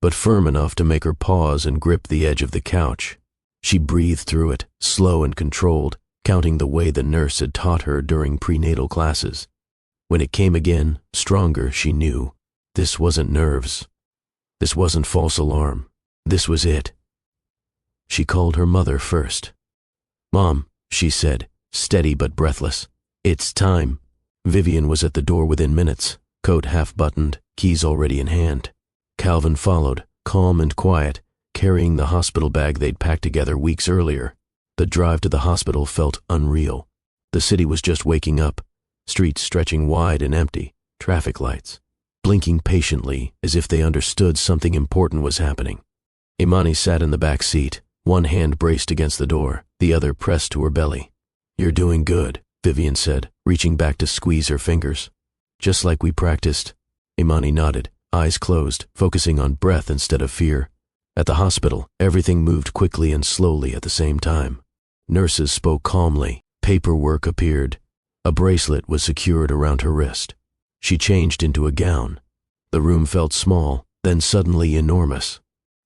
but firm enough to make her pause and grip the edge of the couch. She breathed through it, slow and controlled, counting the way the nurse had taught her during prenatal classes. When it came again, stronger, she knew. This wasn't nerves. This wasn't false alarm. This was it. She called her mother first. "Mom," she said, steady but breathless. "It's time." Vivian was at the door within minutes, coat half buttoned, keys already in hand. Calvin followed, calm and quiet, carrying the hospital bag they'd packed together weeks earlier. The drive to the hospital felt unreal. The city was just waking up, streets stretching wide and empty, traffic lights, blinking patiently as if they understood something important was happening. Imani sat in the back seat, one hand braced against the door, the other pressed to her belly. "You're doing good," Vivian said, reaching back to squeeze her fingers. "Just like we practiced." Imani nodded, eyes closed, focusing on breath instead of fear. At the hospital, everything moved quickly and slowly at the same time. Nurses spoke calmly, paperwork appeared. A bracelet was secured around her wrist. She changed into a gown. The room felt small, then suddenly enormous.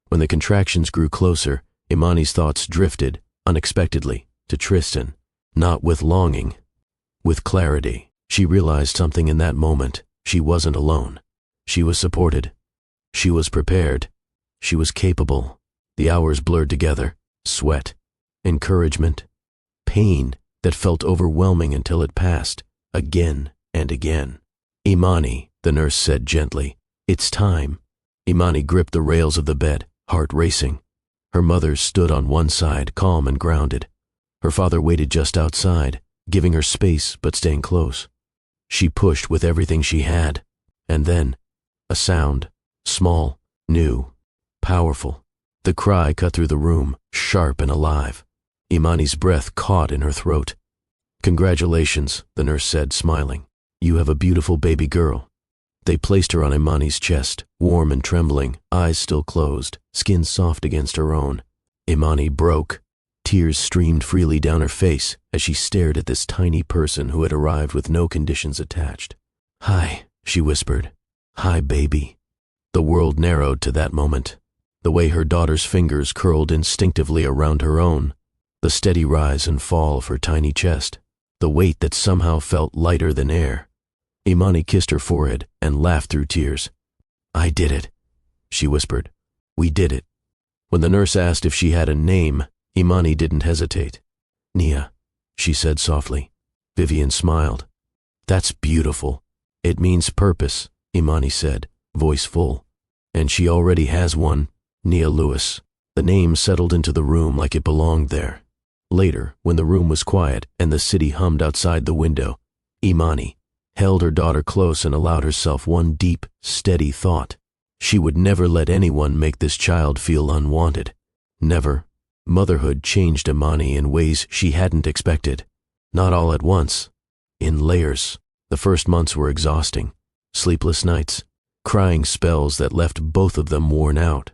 When the contractions grew closer, Imani's thoughts drifted, unexpectedly, to Tristan. Not with longing, with clarity. She realized something in that moment. She wasn't alone. She was supported. She was prepared. She was capable. The hours blurred together. Sweat, encouragement, pain that felt overwhelming until it passed, again and again. "Imani," the nurse said gently, "it's time." Imani gripped the rails of the bed, heart racing. Her mother stood on one side, calm and grounded. Her father waited just outside, giving her space but staying close. She pushed with everything she had. And then, a sound, small, new, powerful. The cry cut through the room, sharp and alive. Imani's breath caught in her throat. "Congratulations," the nurse said, smiling. "You have a beautiful baby girl." They placed her on Imani's chest, warm and trembling, eyes still closed, skin soft against her own. Imani broke. Tears streamed freely down her face as she stared at this tiny person who had arrived with no conditions attached. "Hi," she whispered. "Hi, baby." The world narrowed to that moment. The way her daughter's fingers curled instinctively around her own, the steady rise and fall of her tiny chest, the weight that somehow felt lighter than air. Imani kissed her forehead and laughed through tears. "I did it," she whispered. "We did it." When the nurse asked if she had a name, Imani didn't hesitate. "Nia," she said softly. Vivian smiled. "That's beautiful. It means purpose," Imani said, voice full. "And she already has one, Nia Lewis." The name settled into the room like it belonged there. Later, when the room was quiet and the city hummed outside the window, Imani held her daughter close and allowed herself one deep, steady thought. She would never let anyone make this child feel unwanted. Never. Motherhood changed Imani in ways she hadn't expected. Not all at once. In layers. The first months were exhausting. Sleepless nights. Crying spells that left both of them worn out.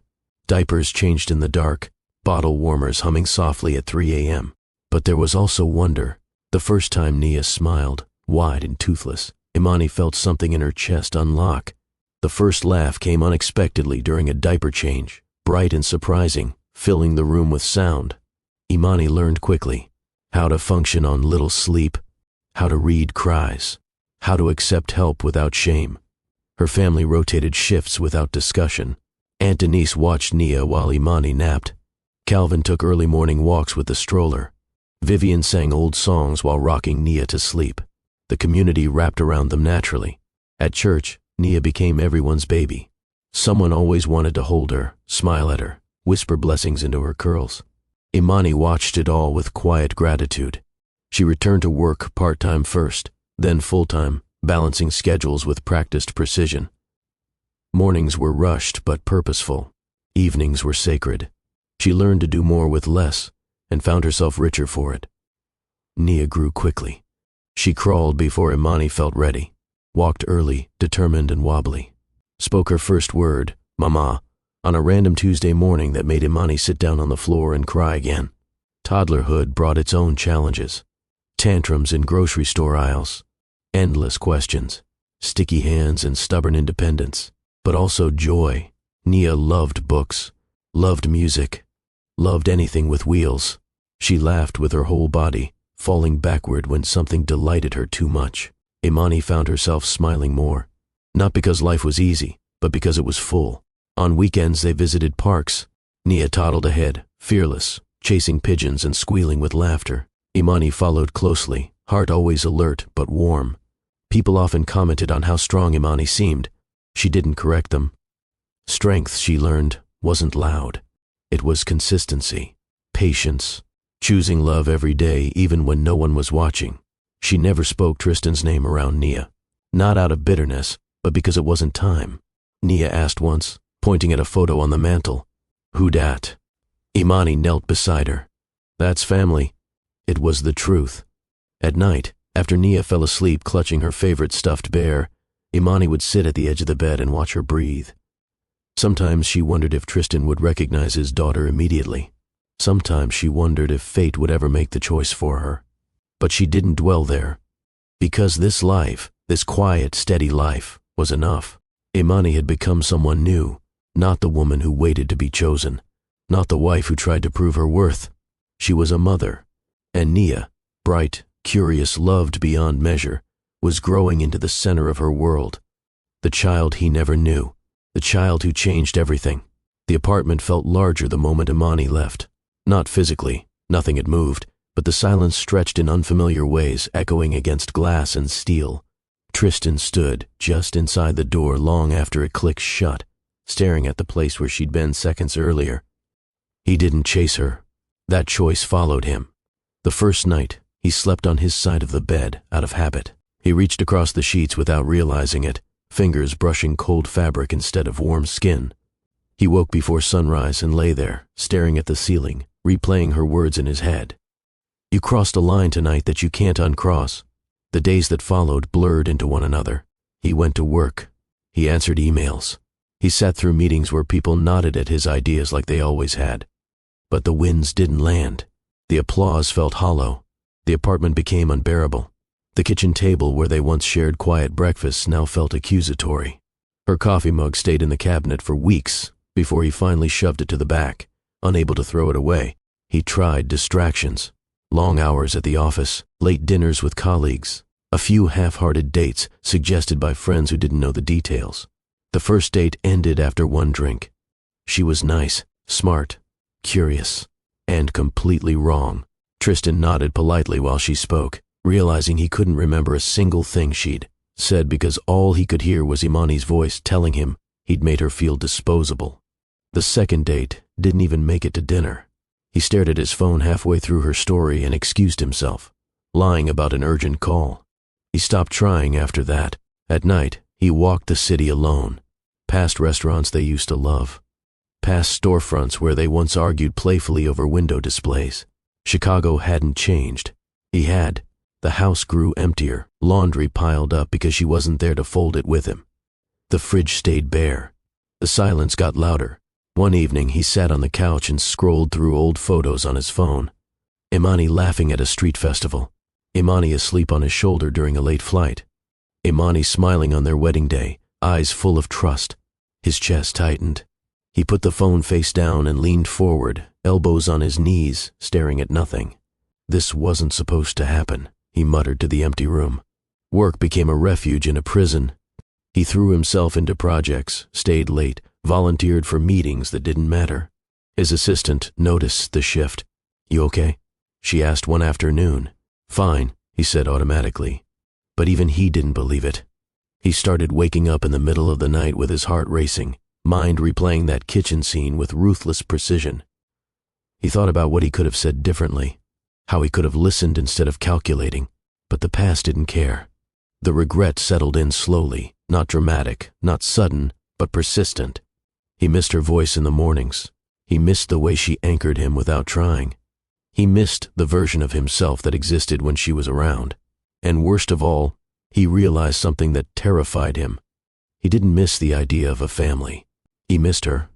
Diapers changed in the dark. Bottle warmers humming softly at 3 a.m. But there was also wonder. The first time Nia smiled, wide and toothless, Imani felt something in her chest unlock. The first laugh came unexpectedly during a diaper change, bright and surprising, filling the room with sound. Imani learned quickly how to function on little sleep, how to read cries, how to accept help without shame. Her family rotated shifts without discussion. Aunt Denise watched Nia while Imani napped. Calvin took early morning walks with the stroller. Vivian sang old songs while rocking Nia to sleep. The community wrapped around them naturally. At church, Nia became everyone's baby. Someone always wanted to hold her, smile at her, whisper blessings into her curls. Imani watched it all with quiet gratitude. She returned to work part-time first, then full-time, balancing schedules with practiced precision. Mornings were rushed but purposeful. Evenings were sacred. She learned to do more with less and found herself richer for it. Nia grew quickly. She crawled before Imani felt ready, walked early, determined and wobbly, spoke her first word, Mama, on a random Tuesday morning that made Imani sit down on the floor and cry again. Toddlerhood brought its own challenges. Tantrums in grocery store aisles, endless questions, sticky hands and stubborn independence, but also joy. Nia loved books, loved music, loved anything with wheels. She laughed with her whole body, falling backward when something delighted her too much. Imani found herself smiling more, not because life was easy, but because it was full. On weekends they visited parks. Nia toddled ahead, fearless, chasing pigeons and squealing with laughter. Imani followed closely, heart always alert but warm. People often commented on how strong Imani seemed. She didn't correct them. Strength, she learned, wasn't loud. It was consistency, patience, choosing love every day even when no one was watching. She never spoke Tristan's name around Nia, not out of bitterness, but because it wasn't time. Nia asked once, pointing at a photo on the mantel, "Who dat?" Imani knelt beside her. "That's family." It was the truth. At night, after Nia fell asleep clutching her favorite stuffed bear, Imani would sit at the edge of the bed and watch her breathe. Sometimes she wondered if Tristan would recognize his daughter immediately. Sometimes she wondered if fate would ever make the choice for her. But she didn't dwell there. Because this life, this quiet, steady life, was enough. Imani had become someone new, not the woman who waited to be chosen, not the wife who tried to prove her worth. She was a mother. And Nia, bright, curious, loved beyond measure, was growing into the center of her world. The child he never knew, the child who changed everything. The apartment felt larger the moment Imani left. Not physically, nothing had moved, but the silence stretched in unfamiliar ways, echoing against glass and steel. Tristan stood just inside the door long after it clicked shut, staring at the place where she'd been seconds earlier. He didn't chase her. That choice followed him. The first night, he slept on his side of the bed, out of habit. He reached across the sheets without realizing it, fingers brushing cold fabric instead of warm skin. He woke before sunrise and lay there, staring at the ceiling, replaying her words in his head. "You crossed a line tonight that you can't uncross." The days that followed blurred into one another. He went to work. He answered emails. He sat through meetings where people nodded at his ideas like they always had. But the winds didn't land. The applause felt hollow. The apartment became unbearable. The kitchen table where they once shared quiet breakfasts now felt accusatory. Her coffee mug stayed in the cabinet for weeks before he finally shoved it to the back, unable to throw it away. He tried distractions. Long hours at the office, late dinners with colleagues, a few half-hearted dates suggested by friends who didn't know the details. The first date ended after one drink. She was nice, smart, curious, and completely wrong. Tristan nodded politely while she spoke, realizing he couldn't remember a single thing she'd said because all he could hear was Imani's voice telling him he'd made her feel disposable. The second date didn't even make it to dinner. He stared at his phone halfway through her story and excused himself, lying about an urgent call. He stopped trying after that. At night, he walked the city alone, past restaurants they used to love, past storefronts where they once argued playfully over window displays. Chicago hadn't changed. He had. The house grew emptier, laundry piled up because she wasn't there to fold it with him. The fridge stayed bare. The silence got louder. One evening he sat on the couch and scrolled through old photos on his phone. Imani laughing at a street festival. Imani asleep on his shoulder during a late flight. Imani smiling on their wedding day, eyes full of trust. His chest tightened. He put the phone face down and leaned forward, elbows on his knees, staring at nothing. This wasn't supposed to happen, he muttered to the empty room. Work became a refuge in a prison. He threw himself into projects, stayed late, volunteered for meetings that didn't matter. His assistant noticed the shift. "You okay?" she asked one afternoon. "Fine," he said automatically. But even he didn't believe it. He started waking up in the middle of the night with his heart racing, mind replaying that kitchen scene with ruthless precision. He thought about what he could have said differently, how he could have listened instead of calculating, but the past didn't care. The regret settled in slowly, not dramatic, not sudden, but persistent. He missed her voice in the mornings. He missed the way she anchored him without trying. He missed the version of himself that existed when she was around. And worst of all, he realized something that terrified him. He didn't miss the idea of a family. He missed her.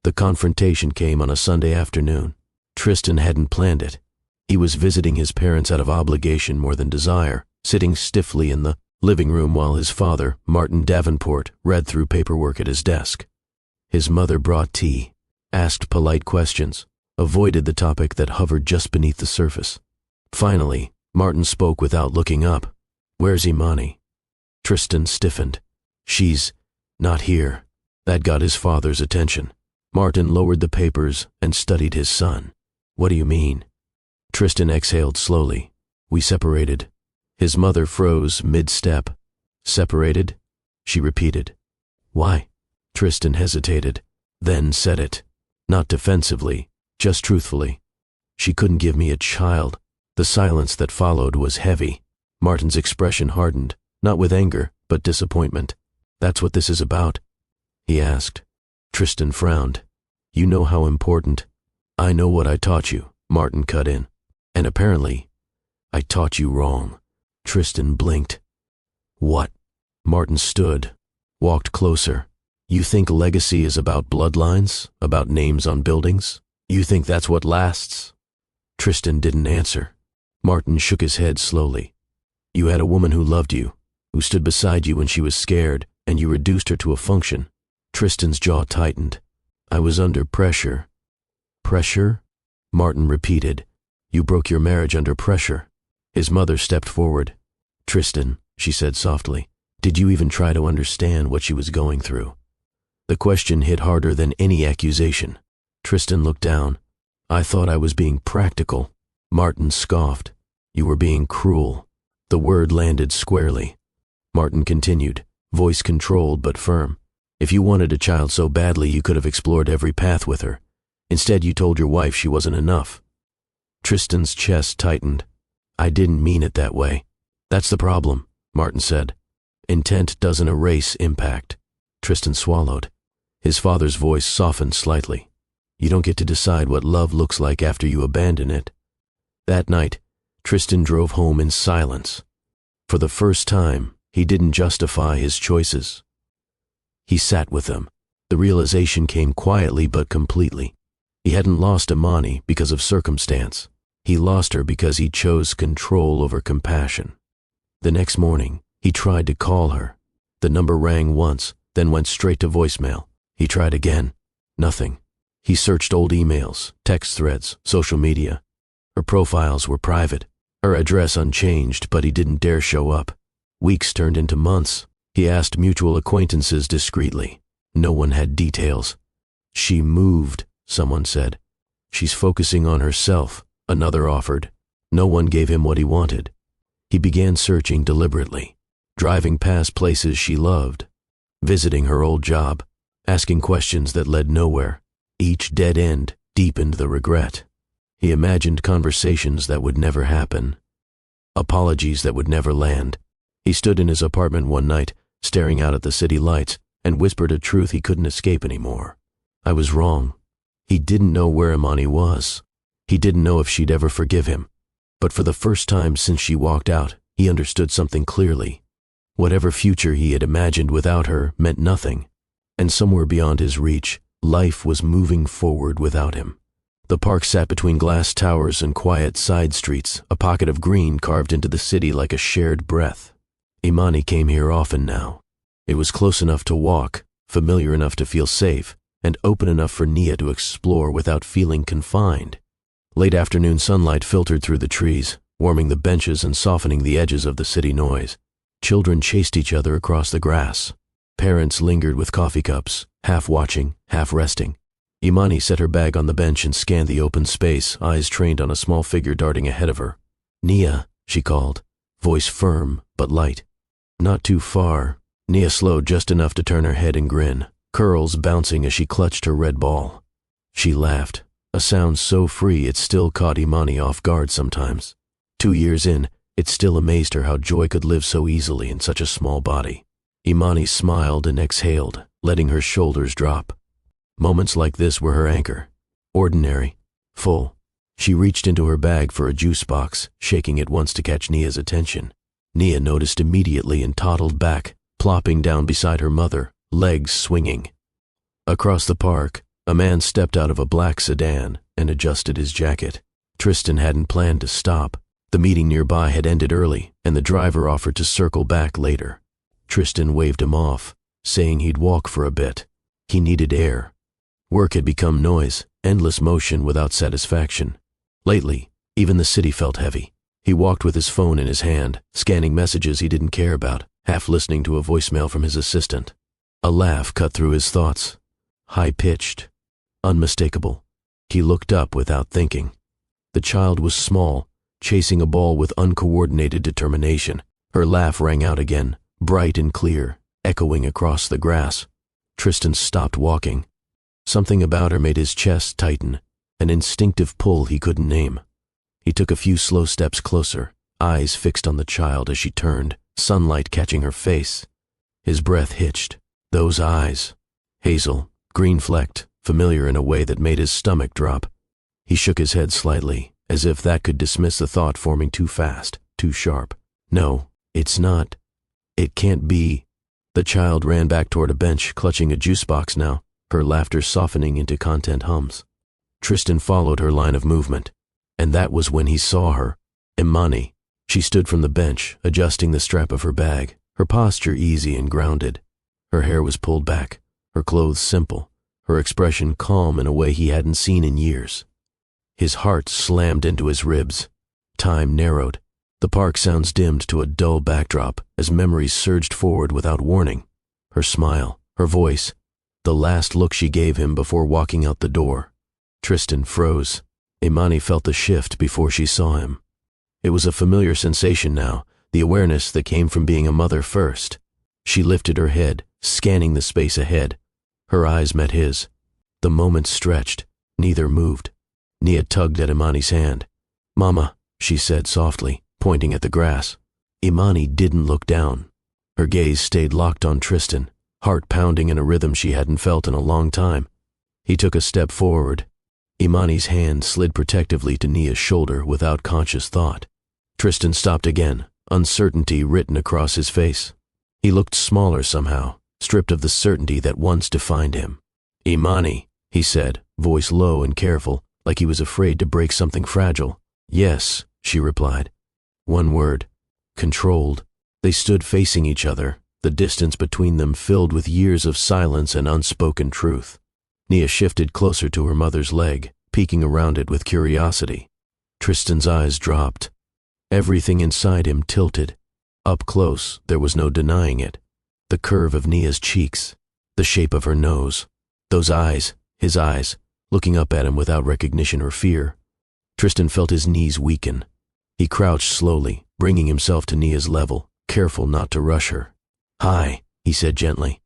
The confrontation came on a Sunday afternoon. Tristan hadn't planned it. He was visiting his parents out of obligation more than desire, sitting stiffly in the living room while his father, Martin Davenport, read through paperwork at his desk. His mother brought tea, asked polite questions, avoided the topic that hovered just beneath the surface. Finally, Martin spoke without looking up. "Where's Imani?" Tristan stiffened. "She's not here." That got his father's attention. Martin lowered the papers and studied his son. "What do you mean?" Tristan exhaled slowly. "We separated." His mother froze mid-step. "Separated?" she repeated. "Why?" Tristan hesitated, then said it. Not defensively, just truthfully. "She couldn't give me a child." The silence that followed was heavy. Martin's expression hardened, not with anger, but disappointment. "That's what this is about?" he asked. Tristan frowned. "You know how important." "I know what I taught you," Martin cut in. "And apparently, I taught you wrong." Tristan blinked. "What?" Martin stood, walked closer. "You think legacy is about bloodlines, about names on buildings? You think that's what lasts?" Tristan didn't answer. Martin shook his head slowly. "You had a woman who loved you, who stood beside you when she was scared, and you reduced her to a function." Tristan's jaw tightened. "I was under pressure." "Pressure?" Martin repeated. "You broke your marriage under pressure." His mother stepped forward. "Tristan," she said softly, "did you even try to understand what she was going through?" The question hit harder than any accusation. Tristan looked down. "I thought I was being practical." Martin scoffed. "You were being cruel." The word landed squarely. Martin continued, voice controlled but firm. "If you wanted a child so badly, you could have explored every path with her. Instead, you told your wife she wasn't enough." Tristan's chest tightened. "I didn't mean it that way." "That's the problem," Martin said. "Intent doesn't erase impact." Tristan swallowed. His father's voice softened slightly. "You don't get to decide what love looks like after you abandon it." That night, Tristan drove home in silence. For the first time, he didn't justify his choices. He sat with them. The realization came quietly but completely. He hadn't lost Imani because of circumstance. He lost her because he chose control over compassion. The next morning, he tried to call her. The number rang once, then went straight to voicemail. He tried again. Nothing. He searched old emails, text threads, social media. Her profiles were private, her address unchanged, but he didn't dare show up. Weeks turned into months. He asked mutual acquaintances discreetly. No one had details. "She moved," someone said. "She's focusing on herself," another offered. No one gave him what he wanted. He began searching deliberately, driving past places she loved, visiting her old job, asking questions that led nowhere. Each dead end deepened the regret. He imagined conversations that would never happen, apologies that would never land. He stood in his apartment one night, staring out at the city lights, and whispered a truth he couldn't escape anymore. I was wrong. He didn't know where Imani was. He didn't know if she'd ever forgive him. But for the first time since she walked out, he understood something clearly. Whatever future he had imagined without her meant nothing. And somewhere beyond his reach, life was moving forward without him. The park sat between glass towers and quiet side streets, a pocket of green carved into the city like a shared breath. Imani came here often now. It was close enough to walk, familiar enough to feel safe, and open enough for Nia to explore without feeling confined. Late afternoon sunlight filtered through the trees, warming the benches and softening the edges of the city noise. Children chased each other across the grass. Parents lingered with coffee cups, half watching, half resting. Imani set her bag on the bench and scanned the open space, eyes trained on a small figure darting ahead of her. "Nia," she called, voice firm but light. "Not too far." Nia slowed just enough to turn her head and grin, curls bouncing as she clutched her red ball. She laughed, a sound so free it still caught Imani off guard sometimes. 2 years in, it still amazed her how joy could live so easily in such a small body. Imani smiled and exhaled, letting her shoulders drop. Moments like this were her anchor. Ordinary, full. She reached into her bag for a juice box, shaking it once to catch Nia's attention. Nia noticed immediately and toddled back, plopping down beside her mother, legs swinging. Across the park, a man stepped out of a black sedan and adjusted his jacket. Tristan hadn't planned to stop. The meeting nearby had ended early, and the driver offered to circle back later. Tristan waved him off, saying he'd walk for a bit. He needed air. Work had become noise, endless motion without satisfaction. Lately, even the city felt heavy. He walked with his phone in his hand, scanning messages he didn't care about, half listening to a voicemail from his assistant. A laugh cut through his thoughts. High-pitched, unmistakable. He looked up without thinking. The child was small, chasing a ball with uncoordinated determination. Her laugh rang out again, bright and clear, echoing across the grass. Tristan stopped walking. Something about her made his chest tighten, an instinctive pull he couldn't name. He took a few slow steps closer, eyes fixed on the child as she turned, sunlight catching her face. His breath hitched. Those eyes. Hazel, green-flecked, familiar in a way that made his stomach drop. He shook his head slightly, as if that could dismiss the thought forming too fast, too sharp. No, it's not. It can't be. The child ran back toward a bench, clutching a juice box now, her laughter softening into content hums. Tristan followed her line of movement, and that was when he saw her. Imani. She stood from the bench, adjusting the strap of her bag, her posture easy and grounded. Her hair was pulled back, her clothes simple, her expression calm in a way he hadn't seen in years. His heart slammed into his ribs. Time narrowed. The park sounds dimmed to a dull backdrop as memories surged forward without warning. Her smile, her voice, the last look she gave him before walking out the door. Tristan froze. Imani felt the shift before she saw him. It was a familiar sensation now, the awareness that came from being a mother first. She lifted her head, scanning the space ahead. Her eyes met his. The moment stretched. Neither moved. Nia tugged at Imani's hand. "Mama," she said softly, pointing at the grass. Imani didn't look down. Her gaze stayed locked on Tristan, heart pounding in a rhythm she hadn't felt in a long time. He took a step forward. Imani's hand slid protectively to Nia's shoulder without conscious thought. Tristan stopped again, uncertainty written across his face. He looked smaller somehow, stripped of the certainty that once defined him. "Imani," he said, voice low and careful, like he was afraid to break something fragile. "Yes," she replied. One word. Controlled. They stood facing each other, the distance between them filled with years of silence and unspoken truth. Nia shifted closer to her mother's leg, peeking around it with curiosity. Tristan's eyes dropped. Everything inside him tilted. Up close, there was no denying it. The curve of Nia's cheeks, the shape of her nose, those eyes, his eyes, looking up at him without recognition or fear. Tristan felt his knees weaken. He crouched slowly, bringing himself to Nia's level, careful not to rush her. "Hi," he said gently.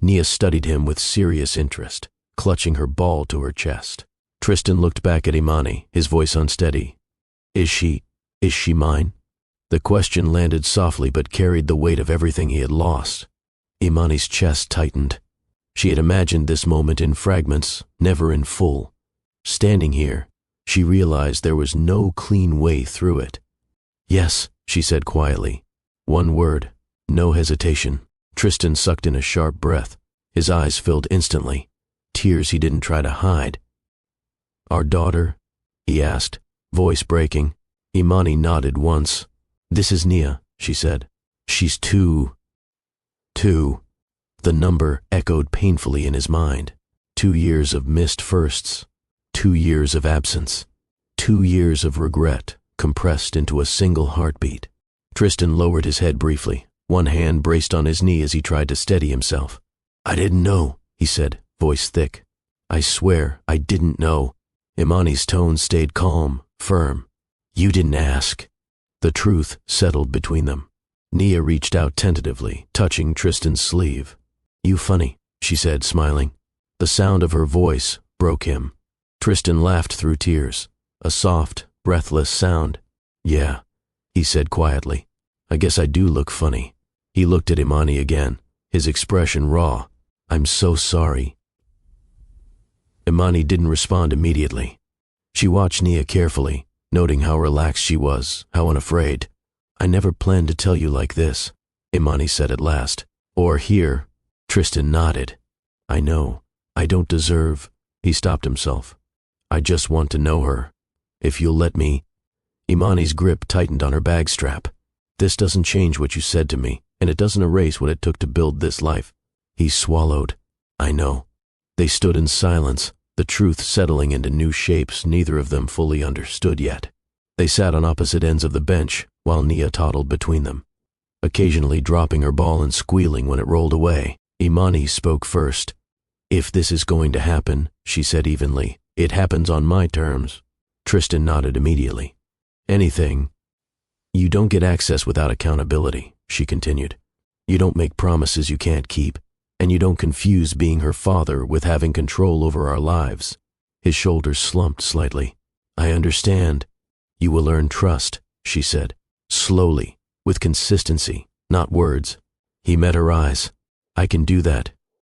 Nia studied him with serious interest, clutching her ball to her chest. Tristan looked back at Imani, his voice unsteady. Is she mine?" The question landed softly but carried the weight of everything he had lost. Imani's chest tightened. She had imagined this moment in fragments, never in full. Standing here, she realized there was no clean way through it. "Yes," she said quietly. One word, no hesitation. Tristan sucked in a sharp breath. His eyes filled instantly, tears he didn't try to hide. "Our daughter?" he asked, voice breaking. Imani nodded once. "This is Nia," she said. "She's two." The number echoed painfully in his mind. 2 years of missed firsts. 2 years of absence. 2 years of regret, compressed into a single heartbeat. Tristan lowered his head briefly, one hand braced on his knee as he tried to steady himself. "I didn't know," he said, voice thick. I swear I didn't know. Imani's tone stayed calm, firm. You didn't ask. The truth settled between them. Nia reached out tentatively, touching Tristan's sleeve. You funny, she said, smiling. The sound of her voice broke him. Tristan laughed through tears, a soft, breathless sound. Yeah, he said quietly. I guess I do look funny. He looked at Imani again, his expression raw. I'm so sorry. Imani didn't respond immediately. She watched Nia carefully, noting how relaxed she was, how unafraid. I never planned to tell you like this, Imani said at last. Or here. Tristan nodded. I know. I don't deserve. He stopped himself. I just want to know her. If you'll let me. Imani's grip tightened on her bag strap. This doesn't change what you said to me, and it doesn't erase what it took to build this life. He swallowed. I know. They stood in silence, the truth settling into new shapes neither of them fully understood yet. They sat on opposite ends of the bench, while Nia toddled between them. Occasionally dropping her ball and squealing when it rolled away, Imani spoke first. If this is going to happen, she said evenly, it happens on my terms. Tristan nodded immediately. Anything. You don't get access without accountability, she continued. You don't make promises you can't keep, and you don't confuse being her father with having control over our lives. His shoulders slumped slightly. I understand. You will earn trust, she said, slowly, with consistency, not words. He met her eyes. I can do that.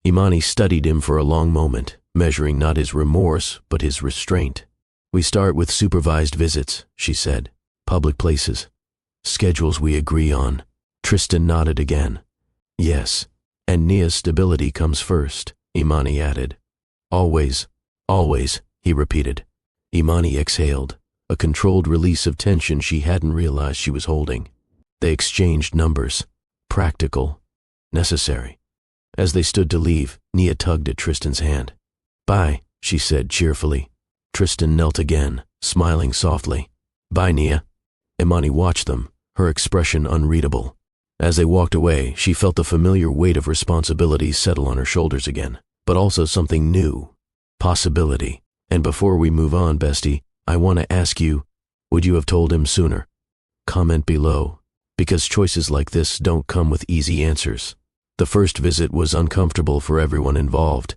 Imani studied him for a long moment, measuring not his remorse, but his restraint. We start with supervised visits, she said. Public places. Schedules we agree on. Tristan nodded again. Yes, and Nia's stability comes first, Imani added. Always, always, he repeated. Imani exhaled, a controlled release of tension she hadn't realized she was holding. They exchanged numbers. Practical. Necessary. As they stood to leave, Nia tugged at Tristan's hand. Bye, she said cheerfully. Tristan knelt again, smiling softly. Bye, Nia. Imani watched them, her expression unreadable. As they walked away, she felt the familiar weight of responsibility settle on her shoulders again, but also something new. Possibility. And before we move on, bestie, I want to ask you, would you have told him sooner? Comment below, because choices like this don't come with easy answers. The first visit was uncomfortable for everyone involved.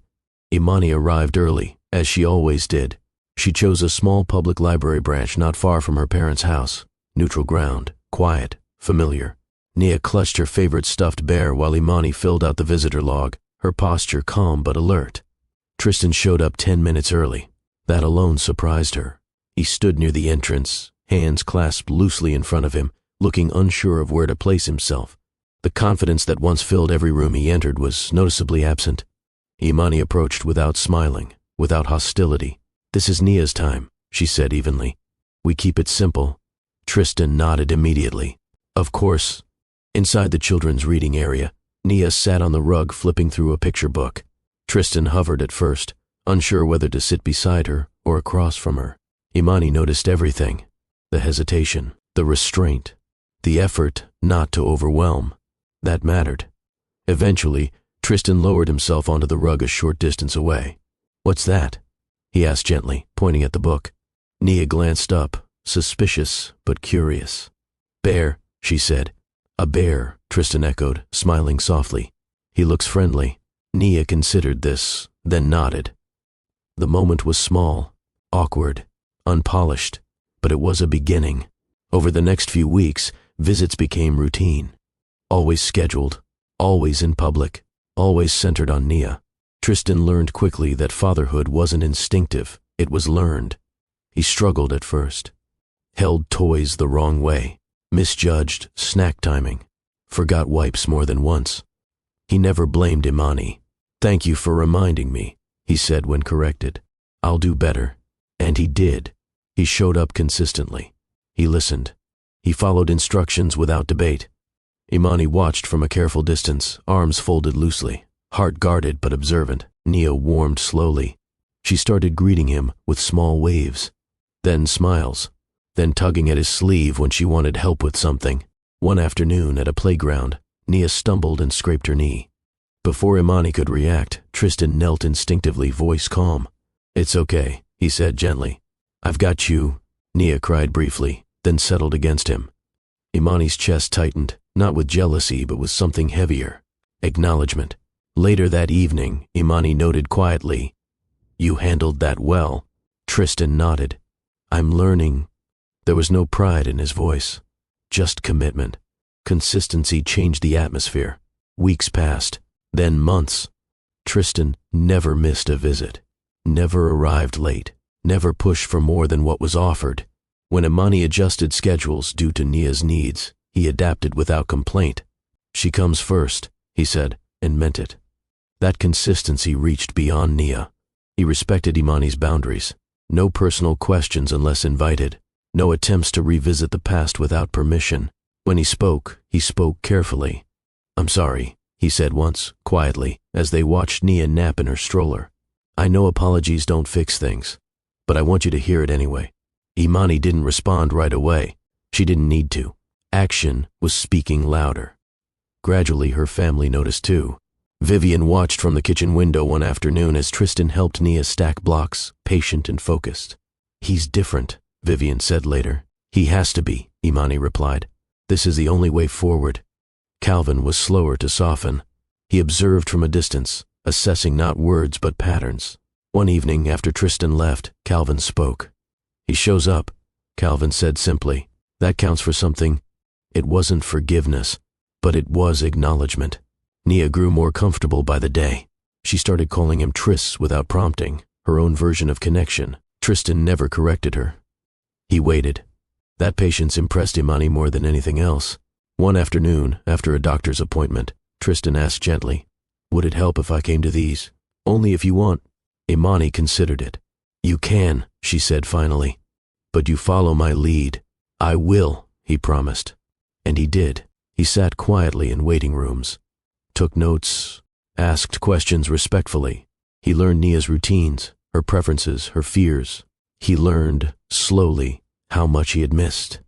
Imani arrived early, as she always did. She chose a small public library branch not far from her parents' house. Neutral ground, quiet, familiar. Nia clutched her favorite stuffed bear while Imani filled out the visitor log, her posture calm but alert. Tristan showed up 10 minutes early. That alone surprised her. He stood near the entrance, hands clasped loosely in front of him, looking unsure of where to place himself. The confidence that once filled every room he entered was noticeably absent. Imani approached without smiling, without hostility. This is Nia's time, she said evenly. We keep it simple. Tristan nodded immediately. Of course. Inside the children's reading area, Nia sat on the rug flipping through a picture book. Tristan hovered at first, unsure whether to sit beside her or across from her. Imani noticed everything. The hesitation, the restraint, the effort not to overwhelm. That mattered. Eventually, Tristan lowered himself onto the rug a short distance away. What's that? He asked gently, pointing at the book. Nia glanced up, suspicious but curious. Bear, she said. A bear, Tristan echoed, smiling softly. He looks friendly. Nia considered this, then nodded. The moment was small, awkward, unpolished, but it was a beginning. Over the next few weeks, visits became routine. Always scheduled, always in public, always centered on Nia. Tristan learned quickly that fatherhood wasn't instinctive, it was learned. He struggled at first. Held toys the wrong way, misjudged snack timing, forgot wipes more than once. He never blamed Imani. Thank you for reminding me, he said when corrected. I'll do better. And he did. He showed up consistently. He listened. He followed instructions without debate. Imani watched from a careful distance, arms folded loosely, heart guarded but observant. Nia warmed slowly. She started greeting him with small waves, then smiles, then tugging at his sleeve when she wanted help with something. One afternoon at a playground, Nia stumbled and scraped her knee. Before Imani could react, Tristan knelt instinctively, voice calm. "It's okay," he said gently. "I've got you," Nia cried briefly, then settled against him. Imani's chest tightened, not with jealousy but with something heavier. Acknowledgement. Later that evening, Imani noted quietly, "You handled that well." Tristan nodded. "I'm learning." There was no pride in his voice, just commitment. Consistency changed the atmosphere. Weeks passed, then months. Tristan never missed a visit, never arrived late, never pushed for more than what was offered. When Imani adjusted schedules due to Nia's needs, he adapted without complaint. "She comes first," he said, and meant it. That consistency reached beyond Nia. He respected Imani's boundaries. No personal questions unless invited. No attempts to revisit the past without permission. When he spoke carefully. "I'm sorry," he said once, quietly, as they watched Nia nap in her stroller. "I know apologies don't fix things, but I want you to hear it anyway." Imani didn't respond right away. She didn't need to. Action was speaking louder. Gradually, her family noticed too. Vivian watched from the kitchen window one afternoon as Tristan helped Nia stack blocks, patient and focused. "He's different," Vivian said later. "He has to be," Imani replied. "This is the only way forward." Calvin was slower to soften. He observed from a distance, assessing not words but patterns. One evening, after Tristan left, Calvin spoke. "He shows up," Calvin said simply. "That counts for something." It wasn't forgiveness, but it was acknowledgement. Nia grew more comfortable by the day. She started calling him Tris without prompting, her own version of connection. Tristan never corrected her. He waited. That patience impressed Imani more than anything else. One afternoon, after a doctor's appointment, Tristan asked gently, "Would it help if I came to these?" "Only if you want." Imani considered it. "You can," she said finally. "But you follow my lead." "I will," he promised. And he did. He sat quietly in waiting rooms, took notes, asked questions respectfully. He learned Nia's routines, her preferences, her fears. He learned, slowly, how much he had missed.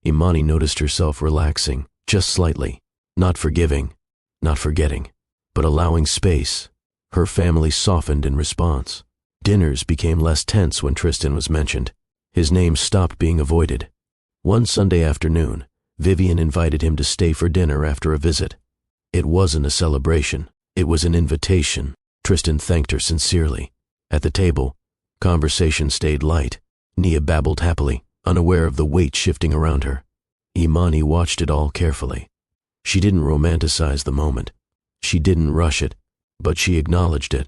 Imani noticed herself relaxing, just slightly, not forgiving, not forgetting, but allowing space. Her family softened in response. Dinners became less tense when Tristan was mentioned. His name stopped being avoided. One Sunday afternoon, Vivian invited him to stay for dinner after a visit. It wasn't a celebration. It was an invitation. Tristan thanked her sincerely. At the table, conversation stayed light. Nia babbled happily, unaware of the weight shifting around her. Imani watched it all carefully. She didn't romanticize the moment. She didn't rush it, but she acknowledged it.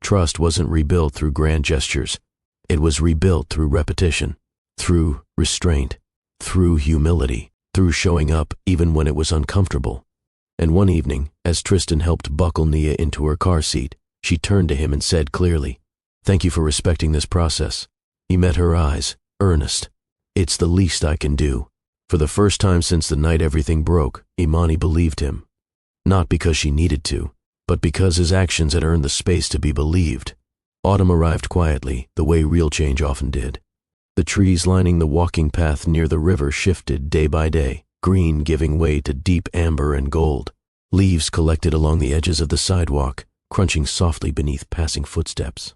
Trust wasn't rebuilt through grand gestures. It was rebuilt through repetition, through restraint, through humility, through showing up even when it was uncomfortable. And one evening, as Tristan helped buckle Nia into her car seat, she turned to him and said clearly, "Thank you for respecting this process." He met her eyes, earnest. "It's the least I can do." For the first time since the night everything broke, Imani believed him. Not because she needed to, but because his actions had earned the space to be believed. Autumn arrived quietly, the way real change often did. The trees lining the walking path near the river shifted day by day, green giving way to deep amber and gold. Leaves collected along the edges of the sidewalk, crunching softly beneath passing footsteps.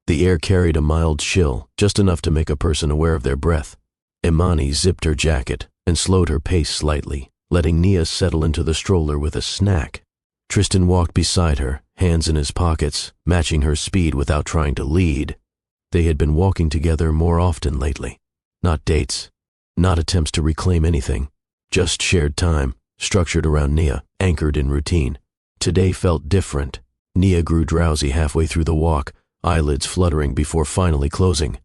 The air carried a mild chill, just enough to make a person aware of their breath. Imani zipped her jacket and slowed her pace slightly, letting Nia settle into the stroller with a snack. Tristan walked beside her, hands in his pockets, matching her speed without trying to lead. They had been walking together more often lately. Not dates, not attempts to reclaim anything, just shared time, structured around Nia, anchored in routine. Today felt different. Nia grew drowsy halfway through the walk, eyelids fluttering before finally closing.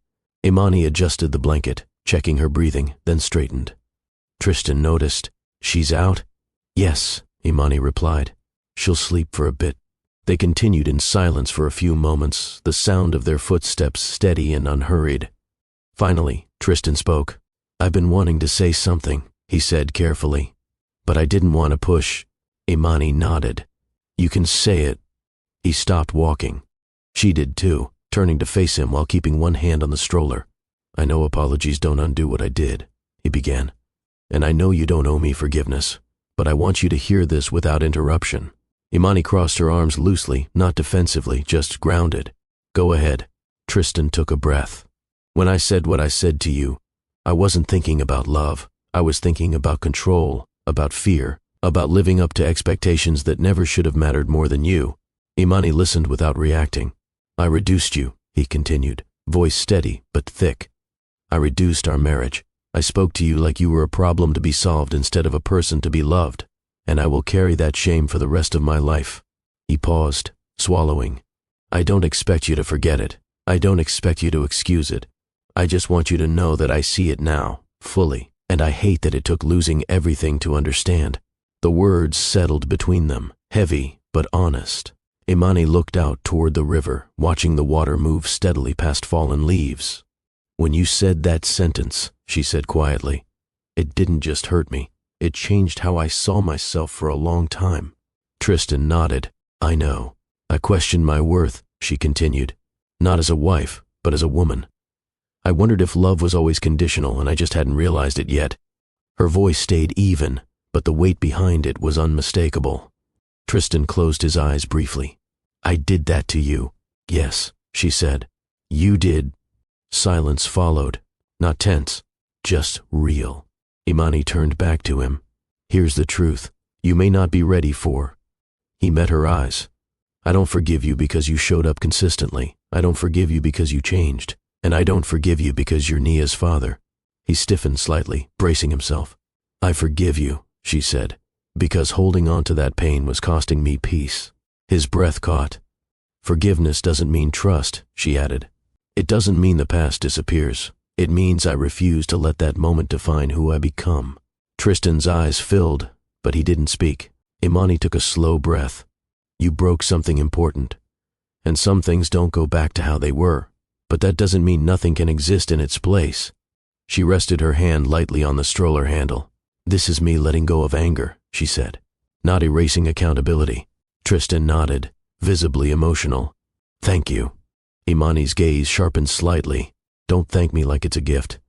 Imani adjusted the blanket, checking her breathing, then straightened. Tristan noticed. "She's out?" "Yes," Imani replied. "She'll sleep for a bit." They continued in silence for a few moments, the sound of their footsteps steady and unhurried. Finally, Tristan spoke. "I've been wanting to say something," he said carefully, "but I didn't want to push." Imani nodded. "You can say it." He stopped walking. She did too, turning to face him while keeping one hand on the stroller. "I know apologies don't undo what I did," he began. "And I know you don't owe me forgiveness, but I want you to hear this without interruption. Imani crossed her arms loosely, not defensively, just grounded. Go ahead. Tristan took a breath. When I said what I said to you, I wasn't thinking about love. I was thinking about control, about fear, about living up to expectations that never should have mattered more than you. Imani listened without reacting. I reduced you, he continued, voice steady but thick. I reduced our marriage. I spoke to you like you were a problem to be solved instead of a person to be loved, and I will carry that shame for the rest of my life. He paused, swallowing. I don't expect you to forget it. I don't expect you to excuse it. I just want you to know that I see it now, fully, and I hate that it took losing everything to understand. The words settled between them, heavy but honest. Imani looked out toward the river, watching the water move steadily past fallen leaves. When you said that sentence, she said quietly, it didn't just hurt me. It changed how I saw myself for a long time. Tristan nodded. I know. I questioned my worth, she continued. Not as a wife, but as a woman. I wondered if love was always conditional and I just hadn't realized it yet. Her voice stayed even, but the weight behind it was unmistakable. Tristan closed his eyes briefly. I did that to you. Yes, she said. You did. Silence followed, not tense, just real. Imani turned back to him. Here's the truth. You may not be ready for. He met her eyes. I don't forgive you because you showed up consistently. I don't forgive you because you changed. And I don't forgive you because you're Nia's father. He stiffened slightly, bracing himself. I forgive you, she said, because holding on to that pain was costing me peace. His breath caught. Forgiveness doesn't mean trust, she added. It doesn't mean the past disappears. It means I refuse to let that moment define who I become. Tristan's eyes filled, but he didn't speak. Imani took a slow breath. You broke something important. And some things don't go back to how they were. But that doesn't mean nothing can exist in its place. She rested her hand lightly on the stroller handle. This is me letting go of anger, she said, not erasing accountability. Tristan nodded, visibly emotional. Thank you. Imani's gaze sharpened slightly. Don't thank me like it's a gift.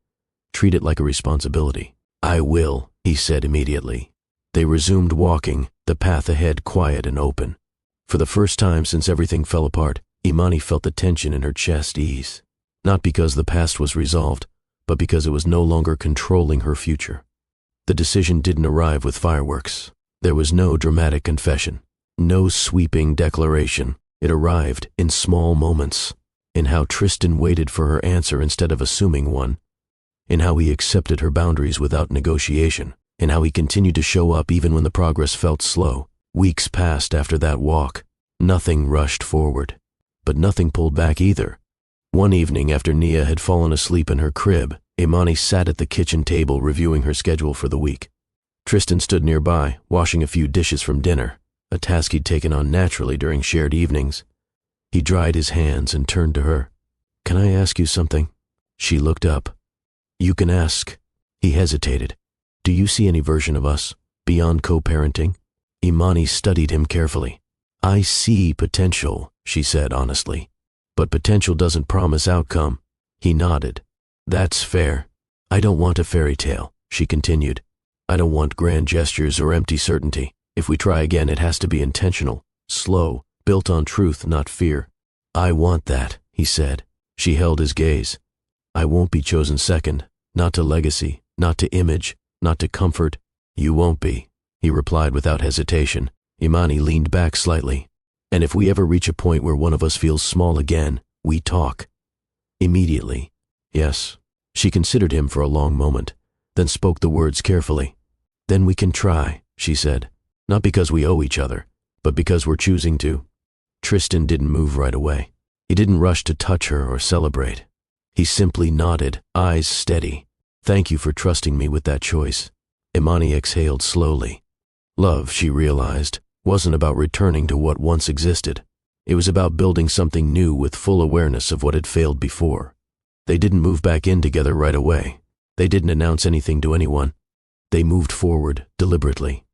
Treat it like a responsibility. I will, he said immediately. They resumed walking, the path ahead quiet and open. For the first time since everything fell apart, Imani felt the tension in her chest ease. Not because the past was resolved, but because it was no longer controlling her future. The decision didn't arrive with fireworks. There was no dramatic confession, no sweeping declaration. It arrived in small moments, in how Tristan waited for her answer instead of assuming one, in how he accepted her boundaries without negotiation, in how he continued to show up even when the progress felt slow. Weeks passed after that walk. Nothing rushed forward, but nothing pulled back either. One evening after Nia had fallen asleep in her crib, Imani sat at the kitchen table reviewing her schedule for the week. Tristan stood nearby, washing a few dishes from dinner, a task he'd taken on naturally during shared evenings. He dried his hands and turned to her. Can I ask you something? She looked up. You can ask. He hesitated. Do you see any version of us, beyond co-parenting? Imani studied him carefully. I see potential, she said honestly. But potential doesn't promise outcome. He nodded. That's fair. I don't want a fairy tale, she continued. I don't want grand gestures or empty certainty. If we try again, it has to be intentional, slow, built on truth, not fear. I want that, he said. She held his gaze. I won't be chosen second, not to legacy, not to image, not to comfort. You won't be, he replied without hesitation. Imani leaned back slightly. And if we ever reach a point where one of us feels small again, we talk. Immediately. Yes. She considered him for a long moment, then spoke the words carefully. Then we can try, she said. Not because we owe each other, but because we're choosing to. Tristan didn't move right away. He didn't rush to touch her or celebrate. He simply nodded, eyes steady. Thank you for trusting me with that choice. Imani exhaled slowly. Love, she realized, wasn't about returning to what once existed. It was about building something new with full awareness of what had failed before. They didn't move back in together right away. They didn't announce anything to anyone. They moved forward deliberately,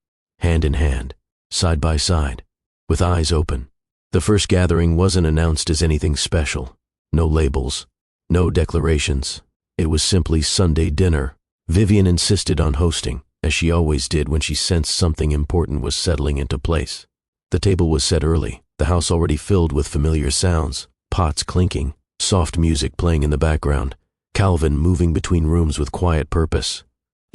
hand in hand, side by side, with eyes open. The first gathering wasn't announced as anything special. No labels, no declarations. It was simply Sunday dinner. Vivian insisted on hosting, as she always did when she sensed something important was settling into place. The table was set early, the house already filled with familiar sounds, pots clinking, soft music playing in the background, Calvin moving between rooms with quiet purpose.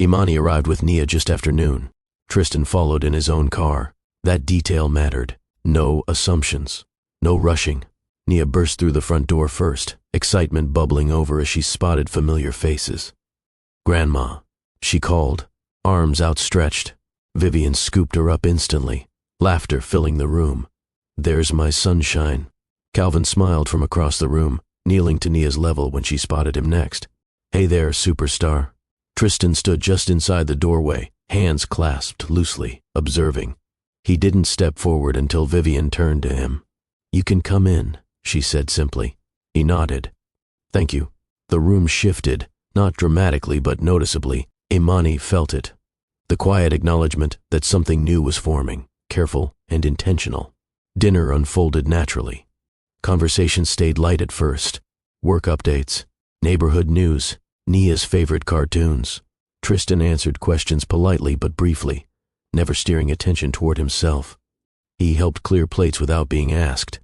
Imani arrived with Nia just after noon. Tristan followed in his own car. That detail mattered. No assumptions. No rushing. Nia burst through the front door first, excitement bubbling over as she spotted familiar faces. "Grandma," she called, arms outstretched. Vivian scooped her up instantly, laughter filling the room. "There's my sunshine." Calvin smiled from across the room, kneeling to Nia's level when she spotted him next. "Hey there, superstar." Tristan stood just inside the doorway, hands clasped loosely, observing. He didn't step forward until Vivian turned to him. "You can come in," she said simply. He nodded. "Thank you." The room shifted, not dramatically but noticeably. Imani felt it. The quiet acknowledgement that something new was forming, careful and intentional. Dinner unfolded naturally. Conversation stayed light at first. Work updates, neighborhood news, Nia's favorite cartoons. Tristan answered questions politely but briefly, never steering attention toward himself. He helped clear plates without being asked.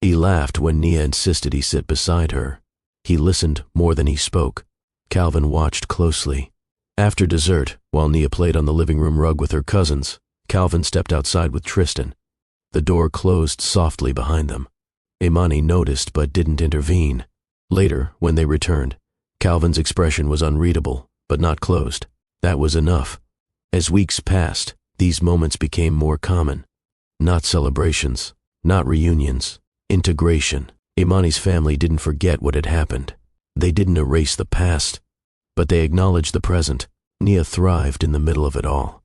He laughed when Nia insisted he sit beside her. He listened more than he spoke. Calvin watched closely. After dessert, while Nia played on the living room rug with her cousins, Calvin stepped outside with Tristan. The door closed softly behind them. Imani noticed but didn't intervene. Later, when they returned, Calvin's expression was unreadable, but not closed. That was enough. As weeks passed, these moments became more common. Not celebrations, not reunions, integration. Imani's family didn't forget what had happened. They didn't erase the past, but they acknowledged the present. Nia thrived in the middle of it all.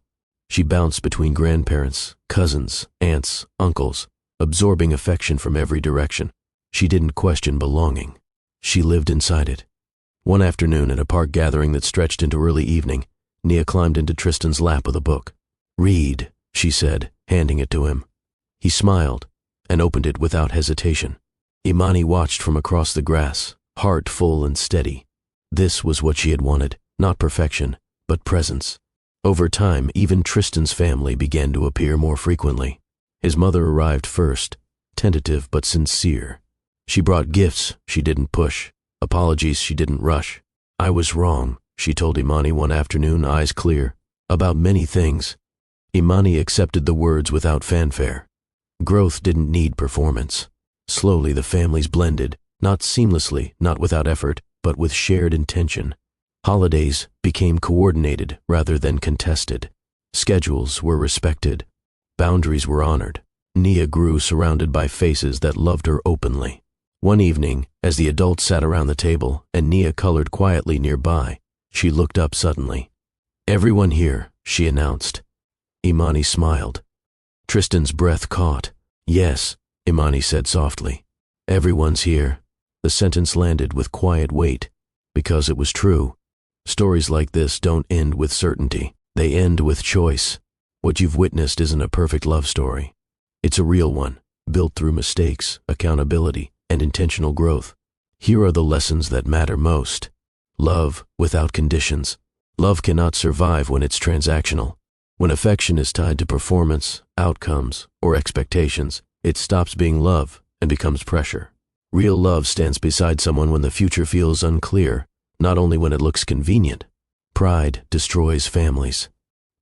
She bounced between grandparents, cousins, aunts, uncles, absorbing affection from every direction. She didn't question belonging. She lived inside it. One afternoon at a park gathering that stretched into early evening, Nia climbed into Tristan's lap with a book. "Read," she said, handing it to him. He smiled and opened it without hesitation. Imani watched from across the grass, heart full and steady. This was what she had wanted, not perfection, but presence. Over time, even Tristan's family began to appear more frequently. His mother arrived first, tentative but sincere. She brought gifts she didn't push, apologies she didn't rush. "I was wrong," she told Imani one afternoon, eyes clear, "about many things." Imani accepted the words without fanfare. Growth didn't need performance. Slowly the families blended, not seamlessly, not without effort, but with shared intention. Holidays became coordinated rather than contested. Schedules were respected. Boundaries were honored. Nia grew surrounded by faces that loved her openly. One evening, as the adults sat around the table and Nia colored quietly nearby, she looked up suddenly. "Everyone here," she announced. Imani smiled. Tristan's breath caught. "Yes," Imani said softly. "Everyone's here." The sentence landed with quiet weight, because it was true. Stories like this don't end with certainty. They end with choice. What you've witnessed isn't a perfect love story. It's a real one, built through mistakes, accountability, and intentional growth. Here are the lessons that matter most. Love without conditions. Love cannot survive when it's transactional. When affection is tied to performance, outcomes, or expectations, it stops being love and becomes pressure. Real love stands beside someone when the future feels unclear, not only when it looks convenient. Pride destroys families.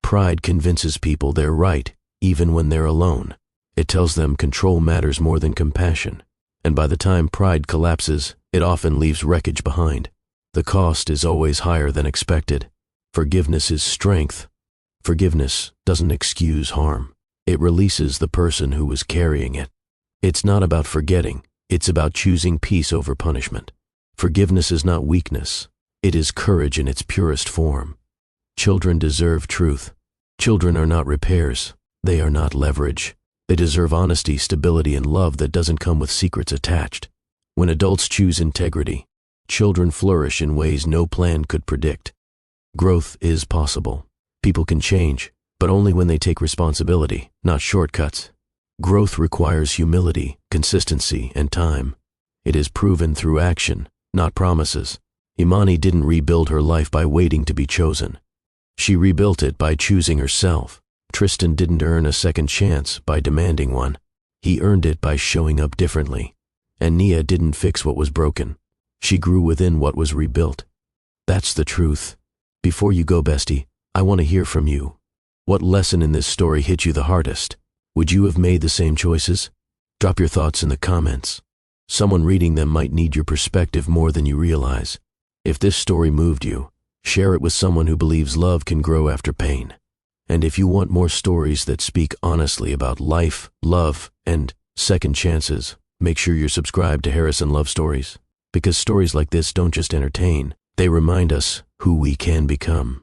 Pride convinces people they're right, even when they're alone. It tells them control matters more than compassion. And by the time pride collapses, it often leaves wreckage behind. The cost is always higher than expected. Forgiveness is strength. Forgiveness doesn't excuse harm. It releases the person who was carrying it. It's not about forgetting. It's about choosing peace over punishment. Forgiveness is not weakness. It is courage in its purest form. Children deserve truth. Children are not repairs. They are not leverage. They deserve honesty, stability, and love that doesn't come with secrets attached. When adults choose integrity, children flourish in ways no plan could predict. Growth is possible. People can change, but only when they take responsibility, not shortcuts. Growth requires humility, consistency, and time. It is proven through action, not promises. Imani didn't rebuild her life by waiting to be chosen. She rebuilt it by choosing herself. Tristan didn't earn a second chance by demanding one. He earned it by showing up differently. And Nia didn't fix what was broken. She grew within what was rebuilt. That's the truth. Before you go, bestie, I want to hear from you. What lesson in this story hit you the hardest? Would you have made the same choices? Drop your thoughts in the comments. Someone reading them might need your perspective more than you realize. If this story moved you, share it with someone who believes love can grow after pain. And if you want more stories that speak honestly about life, love, and second chances, make sure you're subscribed to Harrison Love Stories. Because stories like this don't just entertain, they remind us who we can become.